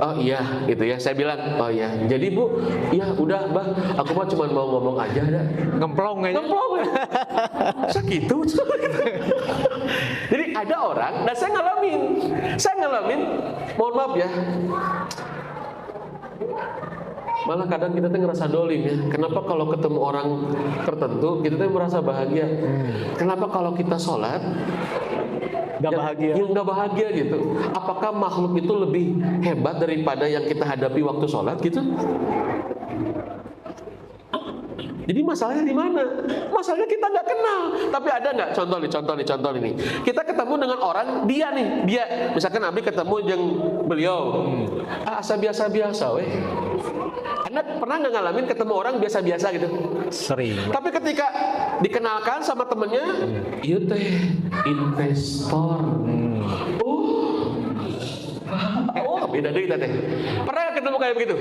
oh iya gitu ya. Saya bilang, oh iya. Jadi Bu, ya udah bah, aku mah cuma mau ngomong aja dah. Ngemplong aja. Segitu. Jadi ada orang, dan saya ngalamin, mohon maaf ya, malah kadang kita tuh ngerasa dolim ya. Kenapa kalau ketemu orang tertentu kita tuh merasa bahagia? Kenapa kalau kita sholat Nggak bahagia? Yang nggak bahagia gitu? Apakah makhluk itu lebih hebat daripada yang kita hadapi waktu sholat gitu? Jadi masalahnya di mana? Masalahnya kita nggak kenal. Tapi ada nggak contoh ini. Kita ketemu dengan orang, dia, misalkan Abi ketemu dengan beliau, asa biasa-biasa, weh. Anda pernah nggak ngalamin ketemu orang biasa-biasa gitu? Sering. Tapi ketika dikenalkan sama temennya, iya teh investor. Oh, beda deh kita teh. Pernah nggak ketemu kayak begitu?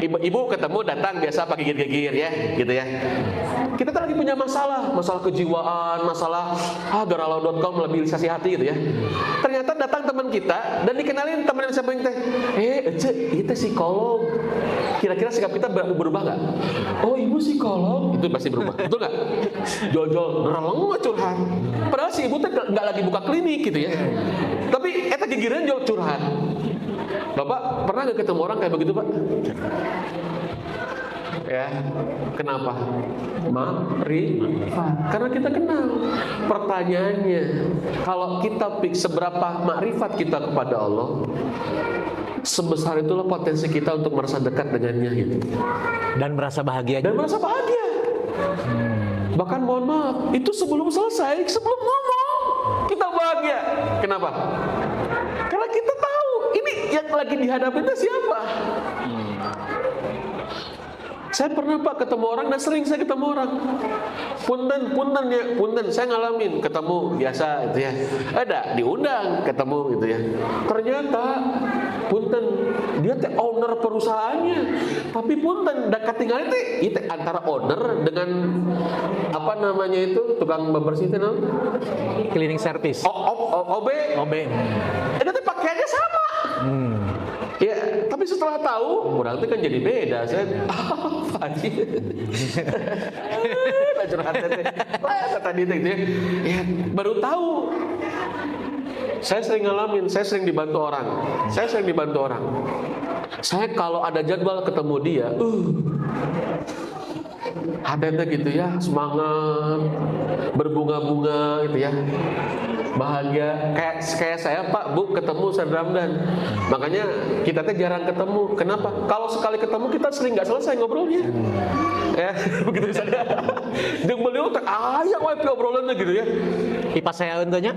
Ibu ketemu datang biasa pakai gigir-gigir ya, gitu ya. Kita tuh lagi punya masalah kejiwaan, masalah garalo.com mobilisasi hati gitu ya. Ternyata datang teman kita dan dikenalin teman yang siapa yang teh, itu psikolog. Kira-kira sikap kita berubah nggak? Oh, ibu psikolog, itu pasti berubah, betul nggak? Jojol, nereleng curhat. Padahal si ibu teh nggak lagi buka klinik gitu ya. Tapi eta gigiran jauh curhat. Bapak pernah nggak ketemu orang kayak begitu Pak? Ya, kenapa? Ma'rifat. Karena kita kenal. Pertanyaannya, kalau kita seberapa makrifat kita kepada Allah, sebesar itulah potensi kita untuk merasa dekat dengannya gitu. Dan merasa bahagia. Bahkan mohon maaf, itu sebelum selesai, sebelum ngomong kita bahagia. Kenapa? Karena kita tahu ini yang lagi dihadapi itu siapa. Saya pernah Pak ketemu orang, dan sering saya ketemu orang. Punten, saya ngalamin ketemu biasa itu ya. Ada diundang ketemu gitu ya. Ternyata punten dia teh owner perusahaannya. Tapi punten dekat tinggal itu antara owner dengan apa namanya itu tukang bebersih itu namanya Cleaning service. OB. Itu teh pakaiannya sama. Ya, tapi setelah tahu, orang itu kan jadi beda. Saya, Faji, curhat tadi gitu ya. Baru tahu. Saya sering ngalamin, saya sering dibantu orang. Saya kalau ada jadwal ketemu dia, hati-hati gitu ya, semangat, berbunga-bunga gitu ya. Bahagia kayak saya Pak Bu ketemu Ustaz Ramdan. Makanya kita teh jarang ketemu. Kenapa? Kalau sekali ketemu kita sering nggak selesai ngobrolnya. Ya begitu saja. Jeung beliau teh aya wae obrolanna gitu ya. Ipas saya entenya?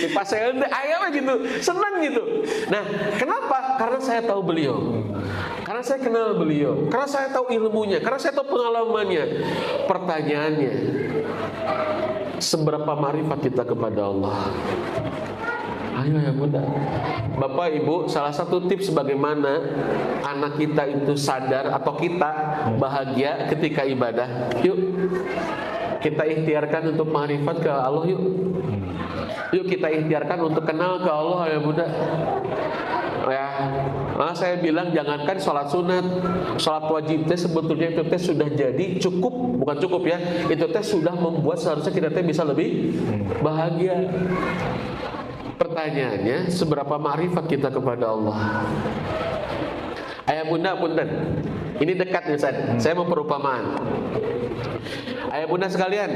Ipas saya ente aya wae gitu. Senang gitu. Nah, kenapa? Karena saya tahu beliau. Karena saya kenal beliau. Karena saya tahu ilmunya. Karena saya tahu pengalamannya. Pertanyaannya, seberapa ma'rifat kita kepada Allah. Ayo ya Bunda. Bapak Ibu, salah satu tips bagaimana anak kita itu sadar atau kita bahagia ketika ibadah. Yuk kita ikhtiarkan untuk ma'rifat ke Allah yuk. Yuk kita ikhtiarkan untuk kenal ke Allah ya Bunda. Ya, malah saya bilang jangankan sholat sunat, sholat wajib teh sebetulnya itu teh sudah jadi cukup, bukan cukup ya, itu teh sudah membuat seharusnya kita teh bisa lebih bahagia. Pertanyaannya, seberapa ma'rifat kita kepada Allah? Ayah Bunda, punten, ini dekat nih Ustaz, saya mau perumpamaan. Ayah Bunda sekalian,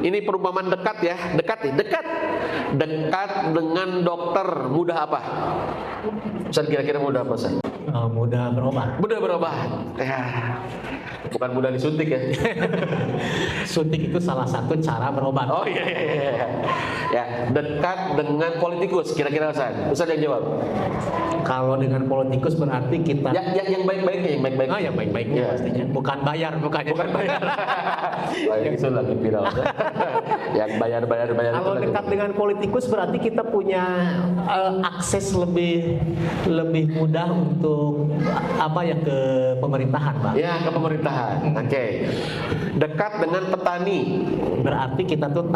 ini perumpamaan dekat ya, dekat nih, dekat dengan dokter mudah apa? Ustaz kira-kira mudah apa Ustaz? Mudah berobat. Mudah berobat. Ya. Bukan mudah disuntik ya. Suntik itu salah satu cara berobat. Oh iya. Ya, dekat dengan politikus kira-kira Ustaz. Ustaz yang jawab. Kalau dengan politikus berarti kita yang baik-baiknya, yang baik-baik. Oh, yang baik-baiknya Ya. pastinya. Bukan bayar. Bukan bayar. Yang itu lagi viral. Yang bayar. Kalau dekat dengan politikus berarti kita punya akses lebih mudah untuk ke pemerintahan, Pak. Ya, ke pemerintahan. Oke. Dekat dengan petani. Berarti kita tuh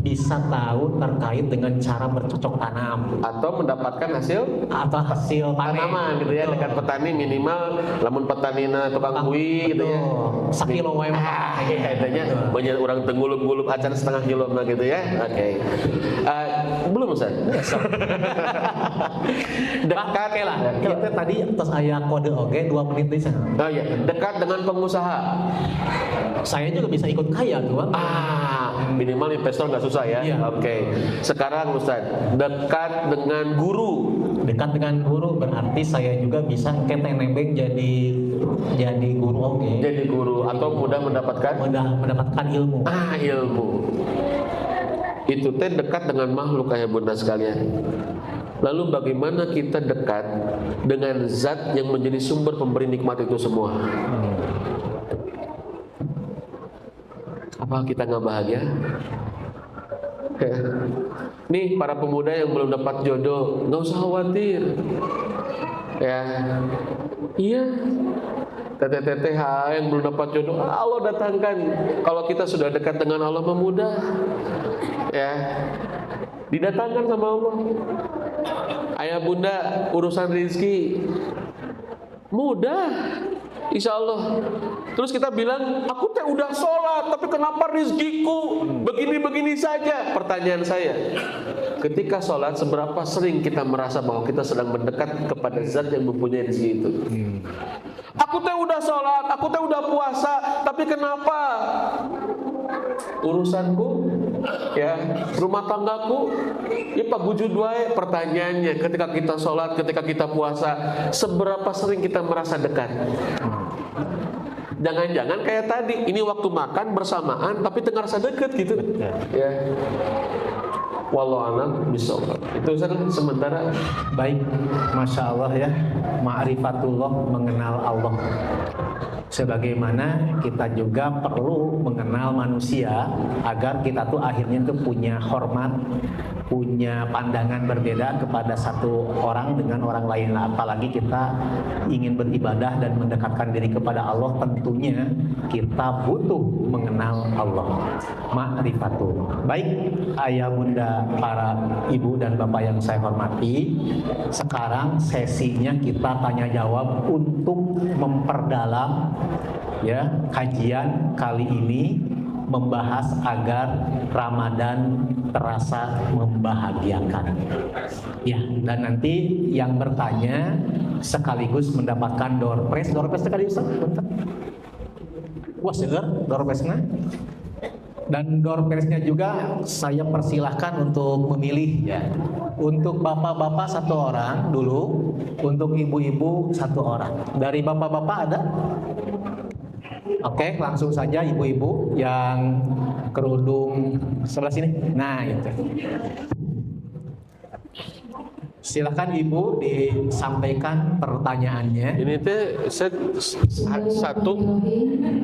bisa tahu terkait dengan cara bercocok tanam Atau mendapatkan hasil hasil tanaman gitu ya. Dekat petani minimal lamun petanina tukang bui gitu ya. Sakilo wae mah. Kayaknya banyak orang tenggulup-gulup acan setengah kilo gitu ya. Oke. Belum Ustaz. Dekat lah. Kita tadi atas aya kode oke 2 menit di sana. Oh iya, dekat dengan pengusaha. Saya juga bisa ikut kaya tuh, Bang. Minimal investor nggak susah ya. Iya. Oke. Sekarang Ustaz, dekat dengan guru. Dekat dengan guru berarti saya juga bisa nembeng jadi guru oke. Jadi guru atau mudah mendapatkan ilmu. Ilmu. Itu teh dekat dengan makhluk ayah Bunda sekalian. Lalu bagaimana kita dekat dengan zat yang menjadi sumber pemberi nikmat itu semua? Apa kita nggak bahagia? Nih para pemuda yang belum dapat jodoh, nggak usah khawatir. Ya, iya. Teteh-teteh yang belum dapat jodoh, Allah datangkan. Kalau kita sudah dekat dengan Allah memudah, ya, didatangkan sama Allah. Ayah Bunda urusan rezeki mudah, insya Allah. Terus kita bilang, aku teh udah sholat, tapi kenapa rezekiku begini-begini saja? Pertanyaan saya, ketika sholat seberapa sering kita merasa bahwa kita sedang mendekat kepada zat yang mempunyai rezeki itu? Aku teh udah sholat, aku teh udah puasa, tapi kenapa urusanku, ya, rumah tanggaku, ya Pak Gujud wae. Pertanyaannya, ketika kita sholat, ketika kita puasa, seberapa sering kita merasa dekat? Jangan-jangan kayak tadi, ini waktu makan bersamaan, tapi tengah rasa dekat gitu. Ya. Wallahu a'lam bishawab. Itu sementara. Baik, masya Allah ya, ma'rifatullah, mengenal Allah. Sebagaimana kita juga perlu mengenal manusia agar kita tuh akhirnya tuh punya hormat, punya pandangan berbeda kepada satu orang dengan orang lain. Apalagi kita ingin beribadah dan mendekatkan diri kepada Allah, tentunya kita butuh mengenal Allah. Ma'rifatullah. Baik, ayah bunda, para ibu dan bapak yang saya hormati, sekarang sesinya kita tanya jawab untuk memperdalam ya kajian kali ini, membahas agar Ramadan terasa membahagiakan. Ya, dan nanti yang bertanya sekaligus mendapatkan door prize tadi Ustaz. Wah, seger door prize-nya. Dan door prize-nya juga saya persilahkan untuk memilih ya. Untuk bapak-bapak 1 orang dulu, untuk ibu-ibu 1 orang. Dari bapak-bapak ada? Oke, langsung saja ibu-ibu yang kerudung sebelah sini. Nah, itu. Silakan Ibu disampaikan pertanyaannya. Ini teh satu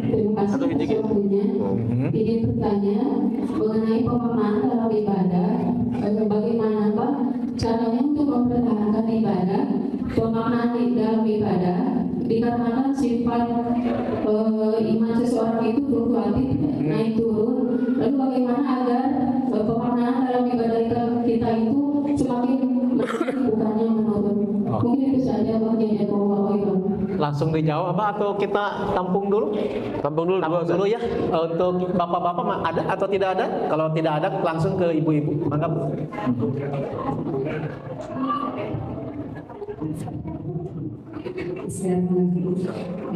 Terima kasih atas waktunya. Ingin bertanya mengenai pemaknaan dalam ibadah. Bagaimana Pak caranya untuk mempertahankan ibadah, pemaknaan di dalam ibadah, dikarenakan sifat iman seseorang itu fluktuatif, naik turun. Lalu bagaimana agar pemaknaan dalam ibadah kita itu semakin meningkat bukannya menurun? Mungkin itu saja Pak. Langsung dijawab Pak atau kita tampung dulu? Tampung dulu, Tampung dulu ya. Untuk bapak-bapak ada atau tidak ada? Kalau tidak ada langsung ke ibu-ibu. Mangga Bu.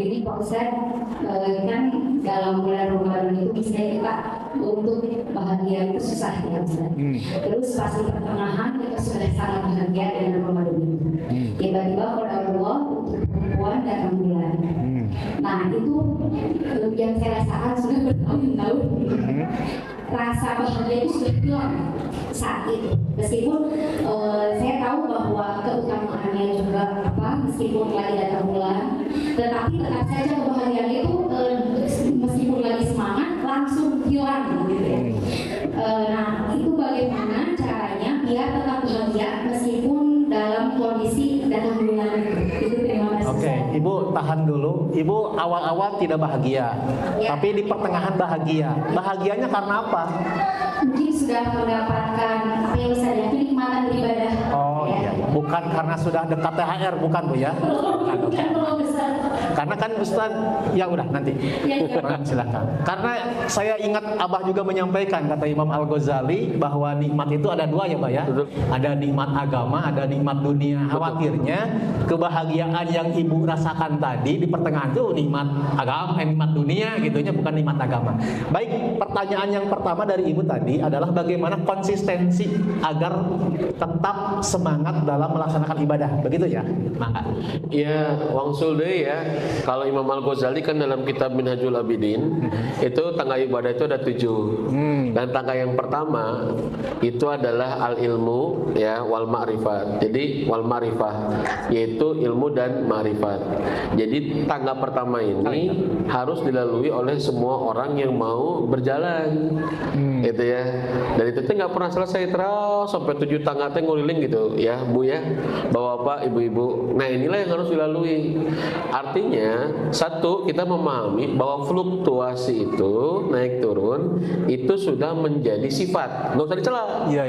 Jadi Pak Ustaz, kan dalam bulan Ramadan itu misalnya kita untuk bahagia itu susah ya Ustaz. Terus pas di pertengahan kita sudah sangat bahagia dengan Ramadan itu. Tiba-tiba pada Allah untuk perempuan datang bulan. Nah itu yang saya rasakan sudah bertahun-tahun. Rasa bahagia itu sudah hilang saat itu. Meskipun saya tahu bahwa keutamaannya juga meskipun lagi datang bulan, tetapi tetap saja kebahagiaan itu meskipun lagi semangat langsung hilang gitu ya. Nah itu bagaimana caranya biar tetap bahagia meskipun dalam kondisi datang bulan itu. Terima kasih. Oke, Ibu tahan dulu. Ibu awal-awal tidak bahagia, Ya. tapi di pertengahan bahagia. Bahagianya karena apa? Mungkin sudah mendapatkan apa yang Ustaz ya, kenikmatan beribadah. Oh iya, bukan karena sudah dekat THR, bukan Bu ya? Bukan belum Ustaz. Karena kan Ustaz, ya udah nanti. Silakan. Karena saya ingat Abah juga menyampaikan kata Imam Al-Ghazali bahwa nikmat itu ada dua ya Pak ya. Betul. Ada nikmat agama, ada nikmat dunia. Khawatirnya kebahagiaan yang Ibu rasakan tadi di pertengahan itu nikmat agama, nikmat dunia gitunya, bukan nikmat agama. Baik, pertanyaan yang pertama dari Ibu tadi adalah bagaimana konsistensi agar tetap semangat dalam melaksanakan ibadah. Begitu ya? Mangga. Ya, wangsul deui ya. Kalau Imam Al-Ghazali kan dalam kitab Minhajul Abidin itu tangga ibadah itu ada 7. Dan tangga yang pertama itu adalah al-ilmu ya wal ma'rifat. Jadi wal ma'rifah yaitu ilmu dan ma'rifat. Jadi tangga pertama ini harus dilalui oleh semua orang yang mau berjalan. Gitu ya. Dan itu tuh nggak pernah selesai terus sampai 7 tangga teh nguliling gitu ya, Bu ya. Bapak-bapak, ibu-ibu. Nah, inilah yang harus dilalui. Artinya, satu, kita memahami bahwa fluktuasi itu naik turun itu sudah menjadi sifat. Nggak usah dicela. Iya.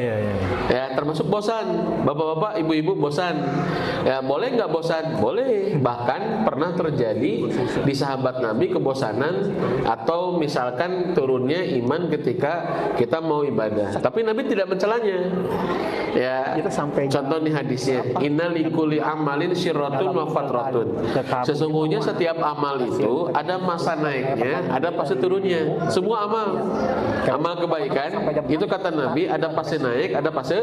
Ya, termasuk bosan. Bapak-bapak, ibu-ibu bosan. Ya, boleh nggak bosan? Boleh. Bahkan pernah terjadi di sahabat Nabi kebosanan atau misalkan turunnya iman ketika kita mau ibadah. Tapi Nabi tidak mencelanya. Ya, Kita sampai contoh nih hadisnya. Inna likulli amalin syirratun wa fatratun. Sesungguhnya setiap amal itu ada masa naiknya, ada fase turunnya. Semua amal. Amal kebaikan itu kata Nabi ada fase naik, ada fase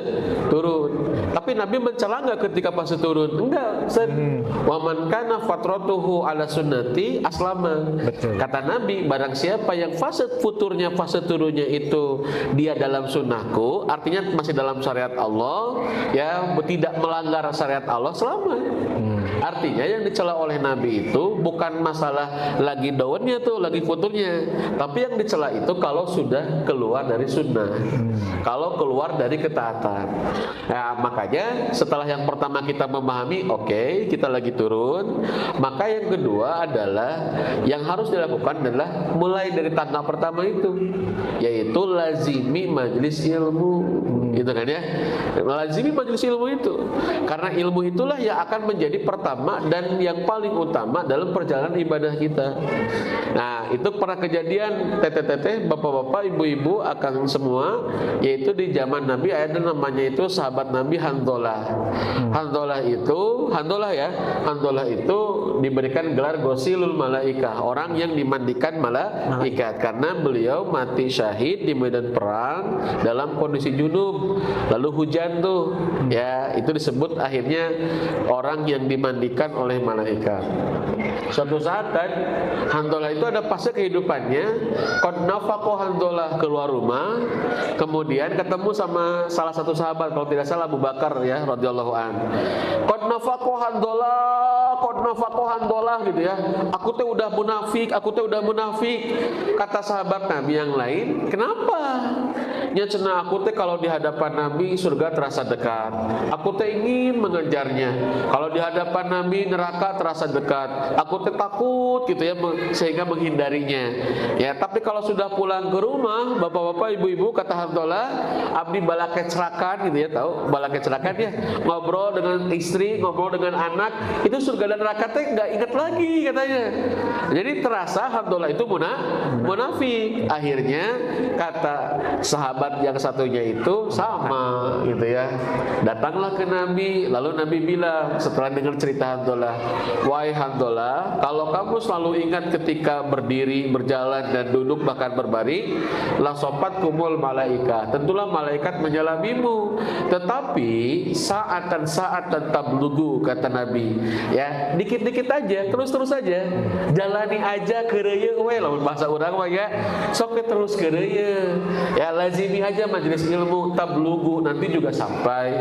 turun. Tapi Nabi mencela nggak ketika fase turun? Enggak. Wa man kana fatratuhu ala sunnati aslama. Kata Nabi, barang siapa yang fase futurnya, fase turunnya itu dia dalam sunnahku, artinya masih dalam syariat Allah, ya tidak melanggar syariat Allah, selamat. Artinya yang dicela oleh Nabi itu bukan masalah lagi daunnya tuh, lagi futurnya, tapi yang dicela itu kalau sudah keluar dari sunnah, kalau keluar dari ketaatan. Nah, makanya setelah yang pertama kita memahami, oke, kita lagi turun, maka yang kedua adalah yang harus dilakukan adalah mulai dari tangga pertama itu, yaitu lazimi majelis ilmu, gitu kan ya, lazimi majelis ilmu itu, karena ilmu itulah yang akan menjadi pertama dan yang paling utama dalam perjalanan ibadah kita. Nah, itu pernah kejadian teteh-teteh, bapak-bapak, ibu-ibu, akang semua, yaitu di zaman Nabi ada namanya itu sahabat Nabi Handolah. Handolah itu diberikan gelar Ghosilul Malaikah, orang yang dimandikan malaikat, karena beliau mati syahid di medan perang dalam kondisi junub, lalu hujan tuh, ya itu disebut akhirnya orang yang dimandikan oleh malaikat. Suatu saat kan Handolah itu ada fase kehidupannya qad nafaqo Hanzalah keluar rumah, kemudian ketemu sama salah satu sahabat, kalau tidak salah Abu Bakar ya radhiyallahu an. Qad nafaqo Hanzalah gitu ya. Aku teh udah munafik. Kata sahabat Nabi yang lain, kenapa? Nya cenah aku teh kalau di hadapan Nabi surga terasa dekat. Aku teh ingin mengejarnya. Kalau di hadapan Nabi neraka terasa dekat. Aku teh takut gitu ya sehingga menghindarinya. Ya, tapi kalau sudah pulang ke rumah, bapak-bapak, ibu-ibu, kata Hanzalah, abdi bala kecerakan gitu ya, tahu bala kecerakan ya, ngobrol dengan istri, ngobrol dengan anak, itu surga dan neraka teh enggak ingat lagi katanya. Jadi terasa Hanzalah itu munafik. Akhirnya kata sahabat yang satunya itu sama gitu ya, datanglah ke Nabi, lalu Nabi bilang setelah dengar cerita Hanzalah, wahai Hanzalah, kalau kamu selalu ingat ketika berdiri, berjalan dan duduk bahkan berbaring, la sopat kumul malaika, tentulah malaikat menyelamimu. Tetapi saat tablugu, kata Nabi ya, dikit-dikit aja, terus aja, jalani aja keureuy we, lamun bahasa urang mah ya, sok terus keureuy ya, lazimi aja majelis ilmu, tablugu, nanti juga sampai.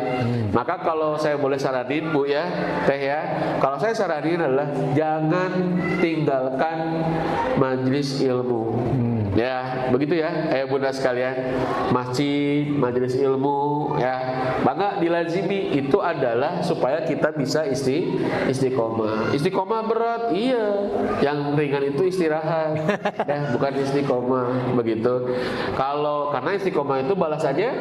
Maka kalau saya boleh saranin Bu ya, Teh ya, kalau saya saranin adalah jangan tinggalkan majelis ilmu. Ya, begitu ya, bunda sekalian, masjid, majelis ilmu, ya, bangga dilazimi, itu adalah supaya kita bisa istiqomah. Istiqomah berat, iya, yang ringan itu istirahat, ya, bukan istiqomah, begitu. Karena istiqomah itu balasannya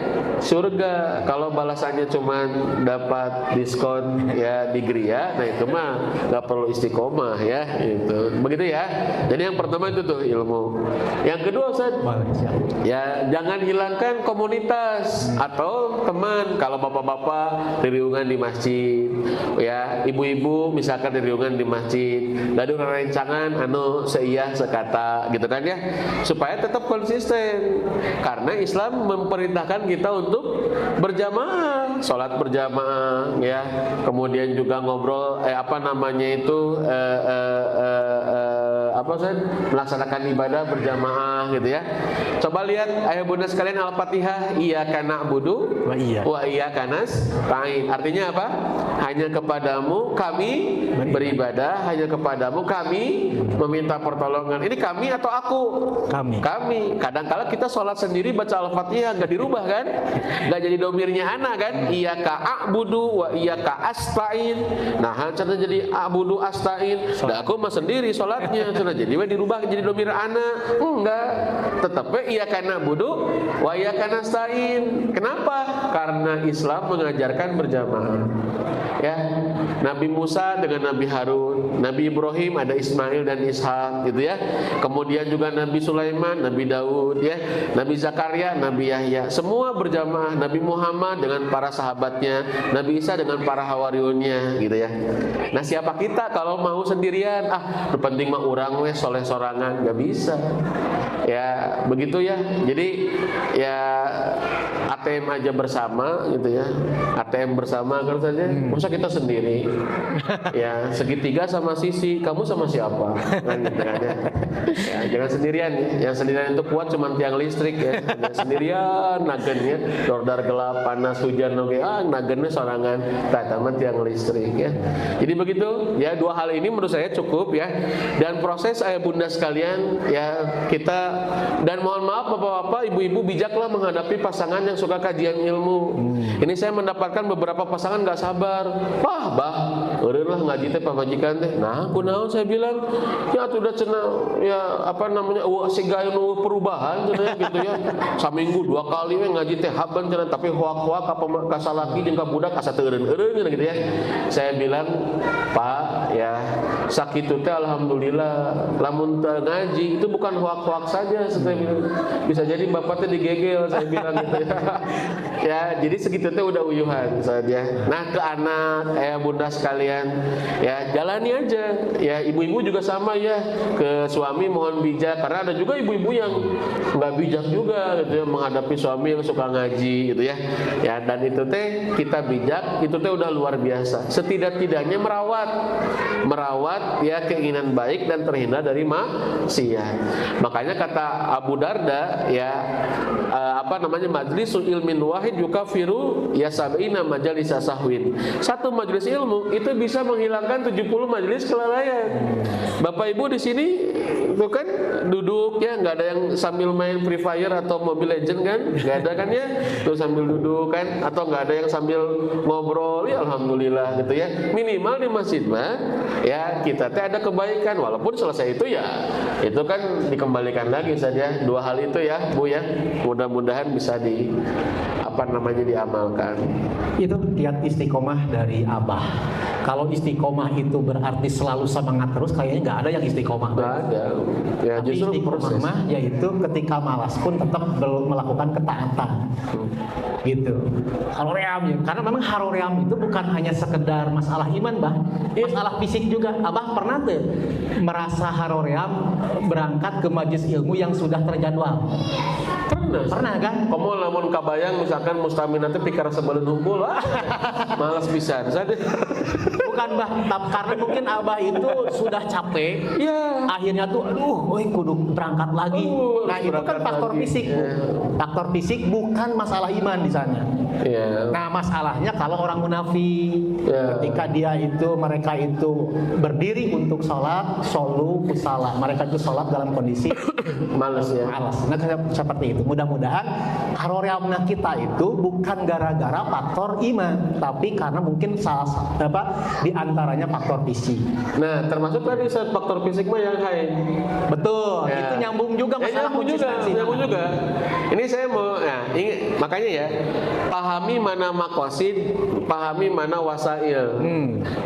surga. Kalau balasannya cuma dapat diskon ya di Gria, nah itu mah nggak perlu istiqomah ya, itu, begitu ya. Jadi yang pertama itu tuh ilmu. Yang kedua Ustaz, ya jangan hilangkan komunitas atau teman. Kalau bapak-bapak diriungan di masjid, ya ibu-ibu misalkan diriungan di masjid, gaduh rencangan seiyah sekata gitu kan ya, supaya tetap konsisten. Karena Islam memperintahkan kita untuk berjamaah, sholat berjamaah ya, kemudian juga ngobrol melaksanakan ibadah berjamaah gitu ya. Coba lihat ayah bunda sekalian Al-Fatihah, iyyaka na'budu wa iyyaka nasta'in. Artinya apa? Hanya kepadamu kami beribadah, hanya kepadamu kami meminta pertolongan. Ini kami atau aku? Kami. Kadang-kala kita sholat sendiri baca Al-Fatihah nggak dirubah kan? Nggak jadi domirnya ana kan? Iyyaka a'budu wa iyyaka asta'in. Nah, cenah jadi a'budu asta'in. Nah, aku mah sendiri sholatnya, cenah jadi dirubah jadi domir ana. Enggak. Tetap iyyaka na'budu wa iyyaka nasta'in. Kenapa? Karena Islam mengajarkan berjamaah. Ya, Nabi Musa dengan Nabi Harun, Nabi Ibrahim ada Ismail dan Ishak gitu ya. Kemudian juga Nabi Sulaiman, Nabi Daud ya, Nabi Zakaria, Nabi Yahya, semua berjamaah. Nabi Muhammad dengan para sahabatnya, Nabi Isa dengan para hawariunnya gitu ya. Nah, siapa kita kalau mau sendirian? Penting mah urang we soleh sorangan, nggak bisa. Ya, begitu ya. Jadi ya ATM aja bersama gitu ya. ATM bersama kan saja. Masa kita sendiri. Ya, segitiga sama sisi, kamu sama siapa? Kan gitu kan ya. Ya, jangan sendirian ya. Yang sendirian itu kuat cuma tiang listrik ya. Jangan sendirian nagennya, dordar gelap, panas, hujan oke. Nagennya sorangan, taman tiang listrik ya. Jadi begitu ya, dua hal ini menurut saya cukup ya. Dan proses ayah bunda sekalian ya, kita dan mohon maaf bapak-bapak, ibu-ibu, bijaklah menghadapi pasangan yang suka kajian ilmu. Ini saya mendapatkan beberapa pasangan nggak sabar. Eureun lah ngaji teh pamajikan teh. Nah, kunaon saya bilang, ya atuh udah cenah ya siga anu perubahan cenah gitu ya. Saminggu 2 kali we ngaji teh haban cenah, tapi hoak-hoak ka salaki jeung ka budak asa teu eureun-eureun gitu ya. Saya bilang, Pak ya, sakitu teh alhamdulillah, lamun teu ngaji itu bukan hoak-hoak saja, saya bilang. Bisa jadi bapak teh digegel, saya bilang gitu ya. Ya, jadi segitu teh udah uyuhan saja. Nah, ke anak, bunda sekalian, ya jalani aja. Ya, ibu-ibu juga sama ya, ke suami suami mohon bijak, karena ada juga ibu-ibu yang nggak bijak juga gitu ya menghadapi suami yang suka ngaji gitu ya. Ya, dan itu teh kita bijak, itu teh udah luar biasa. Setidak-tidaknya merawat ya keinginan baik dan terhindar dari maksiat. Makanya kata Abu Darda ya, majlisul ilmin wahid yukafiru ya sab'ina majalis sahwin. Satu majelis ilmu itu bisa menghilangkan 70 majelis kelalaian. Bapak Ibu di sini itu kan duduk ya, nggak ada yang sambil main Free Fire atau Mobile Legend kan, nggak ada kan ya, tuh sambil duduk kan, atau nggak ada yang sambil ngobrol ya, alhamdulillah gitu ya. Minimal di masjid mah ya kita teh ada kebaikan, walaupun selesai itu ya itu kan dikembalikan lagi saja. Dua hal itu ya Bu ya, mudah-mudahan bisa diamalkan. Itu kiat istiqomah dari Abah. Kalau istiqomah itu berarti selalu semangat terus, kayaknya nggak ada yang istiqomah. Nggak ada. Ya, tapi justru istiqomah mah yaitu ketika malas pun tetap melakukan ketaatan. Gitu. Haroream ya. Karena memang haroream itu bukan hanya sekedar masalah iman, Bah. Masalah fisik juga. Abah pernah tuh merasa haroream berangkat ke majelis ilmu yang sudah terjadwal? Pernah kan? Kamu lamun kabayang misalkan mustamina teh pikir sebelum hunkul malas pisan saja. Bukan Bah, karena mungkin Abah itu sudah capek. Ya. Akhirnya tuh kudu berangkat lagi. Nah, itu kan faktor lagi. fisik. Ya. Faktor fisik bukan masalah iman di sana. Ya. Nah, masalahnya kalau orang munafik, Ya. ketika mereka itu berdiri untuk sholat, solu kusala, mereka itu sholat dalam kondisi Malas ya. malas. Nah, seperti itu. Mudah-mudahan haroreamna kita itu bukan gara-gara faktor iman, tapi karena mungkin di antaranya faktor fisik. Nah, termasuk tadi faktor fisik mah yang haid. Betul. Ya. Itu nyambung juga masalah konsistensi. Nyambung juga. Ini saya mau, makanya ya, pahami mana maqasid, pahami mana wasail,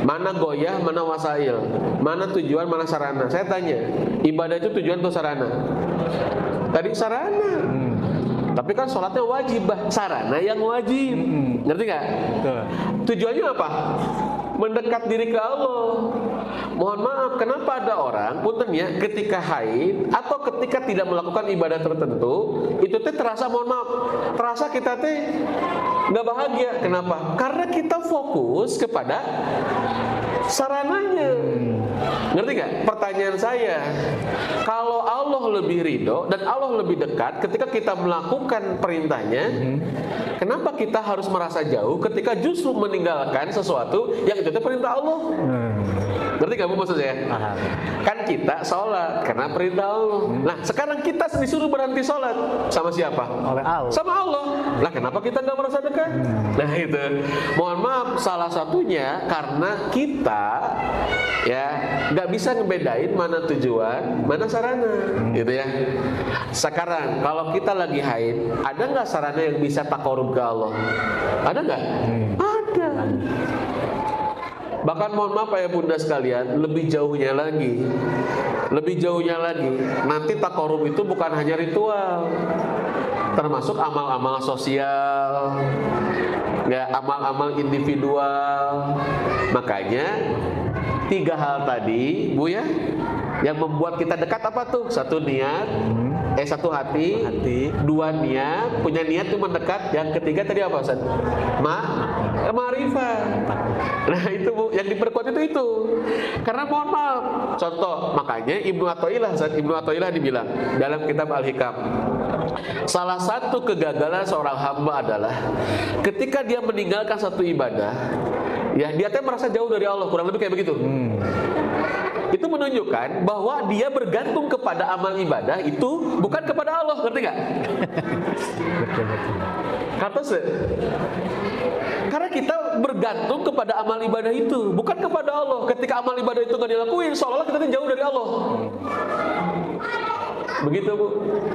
mana goyah, mana wasail, mana tujuan, mana sarana. Saya tanya, ibadah itu tujuan atau sarana? Tadi sarana. Tapi kan sholatnya wajib, sarana yang wajib. Ngerti nggak? Tujuannya apa? Mendekat diri ke Allah. Mohon maaf, kenapa ada orang punten ya ketika haid atau ketika tidak melakukan ibadah tertentu itu teh terasa, mohon maaf, terasa kita teh nggak bahagia. Kenapa? Karena kita fokus kepada sarananya. Ngerti gak? Pertanyaan saya, kalau Allah lebih ridho dan Allah lebih dekat ketika kita melakukan perintahnya, kenapa kita harus merasa jauh ketika justru meninggalkan sesuatu yang itu perintah Allah? Ngerti gak Bu maksud saya? Kan kita sholat karena perintah Allah. Nah sekarang kita disuruh berhenti sholat sama siapa? Oleh Allah. Sama Allah. Nah kenapa kita nggak merasa dekat? Nah itu, mohon maaf, salah satunya karena kita ya nggak bisa ngebedain mana tujuan, mana sarana, gitu ya. Sekarang kalau kita lagi haid, ada nggak sarana yang bisa takarub ke Allah? Ada nggak? Ada. Bahkan mohon maaf ya bunda sekalian, lebih jauhnya lagi, nanti takarub itu bukan hanya ritual, termasuk amal-amal sosial, ya amal-amal individual. Makanya 3 hal tadi Bu ya, yang membuat kita dekat apa tuh? 1 niat, 1 hati, 2 niat, punya niat tuh mendekat. Yang ketiga tadi apa Ustaz? Ma'rifah. Nah itu Bu, yang diperkuat itu. Karena mohon maaf, contoh, makanya Ibnu Athaillah dibilang dalam kitab Al-Hikam, salah satu kegagalan seorang hamba adalah ketika dia meninggalkan satu ibadah, ya dia teh merasa jauh dari Allah, kurang lebih kayak begitu. Itu menunjukkan bahwa dia bergantung kepada amal ibadah itu bukan kepada Allah, ngerti nggak? Kata se, karena kita bergantung kepada amal ibadah itu bukan kepada Allah. Ketika amal ibadah itu nggak dilakuin, seolah-olah kita jauh dari Allah. Begitu Bu.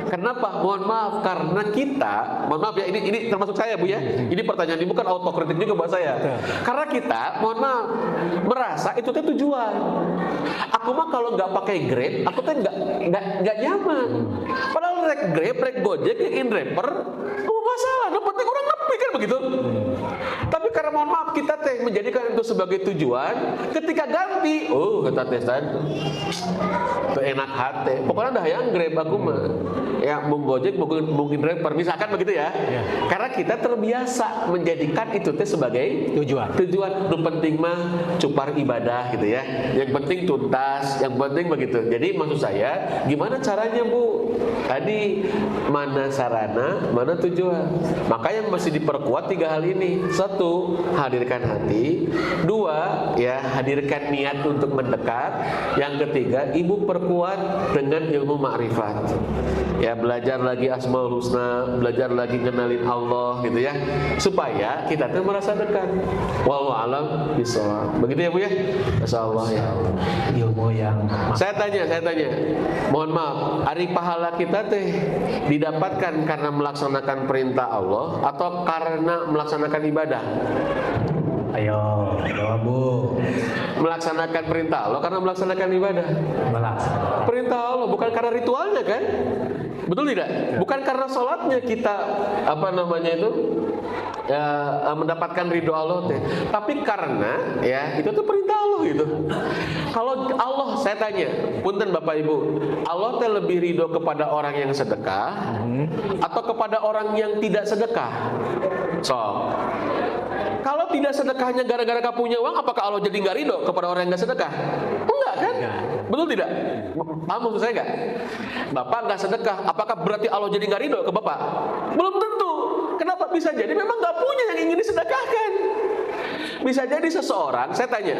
Kenapa? Mohon maaf, karena kita, mohon maaf ya, ini termasuk saya Bu ya. Ini pertanyaan ini bukan autokritik juga buat saya. Karena kita, mohon maaf, merasa itu tuh tujuan. Aku mah kalau nggak pakai Grab, aku tuh nggak nyaman. Padahal rek Grab, rek Gojek, rek InDriver, masalah. Yang penting orang nepi kan begitu. Tapi karena mohon maaf kita teh menjadikan itu sebagai tujuan, ketika ganti, kata teh itu enak hati. Pokoknya dah yang Grab aku mah. Ya mau Gojek mungkin driver misalkan begitu ya. Karena kita terbiasa menjadikan itu teh sebagai tujuan. Nu penting mah cupar ibadah gitu ya. Yang penting tuntas, yang penting begitu. Jadi maksud saya, gimana caranya Bu? Tadi mana sarana, mana tujuan. Maka yang mesti diperkuat 3 hal ini. 1, hadirkan hati. 2, ya hadirkan niat untuk mendekat. Yang ketiga, Ibu perkuat dengan ilmu ma'rifat. Ya belajar lagi Asmaul Husna, belajar lagi kenalin Allah gitu ya, supaya kita tuh merasa dekat. Wallahu a'lam bishawab. Begitu ya Bu ya. Masyaallah ya. Ilmu yang Saya tanya. Mohon maaf, ari pahala kita teh didapatkan karena melaksanakan perintah Allah atau karena melaksanakan ibadah? ayo jawab Bu. Melaksanakan perintah Allah karena melaksanakan ibadah. Melaksanakan. Perintah Allah bukan karena ritualnya kan? Betul tidak? Bukan karena sholatnya kita mendapatkan ridho Allah teh, tapi karena ya itu tuh perintah Allah gitu. Kalau Allah, saya tanya, punten Bapak Ibu, Allah teh lebih ridho kepada orang yang sedekah atau kepada orang yang tidak sedekah? Kalau tidak sedekahnya gara-gara kamu punya uang, apakah Allah jadi nggak ridho kepada orang yang nggak sedekah? Enggak kan? Betul tidak? Paham maksud saya nggak? Bapak nggak sedekah, apakah berarti Allah jadi nggak ridho ke Bapak? Belum tentu. Kenapa? Bisa jadi memang nggak punya yang ingin disedekahkan. Bisa jadi seseorang, saya tanya,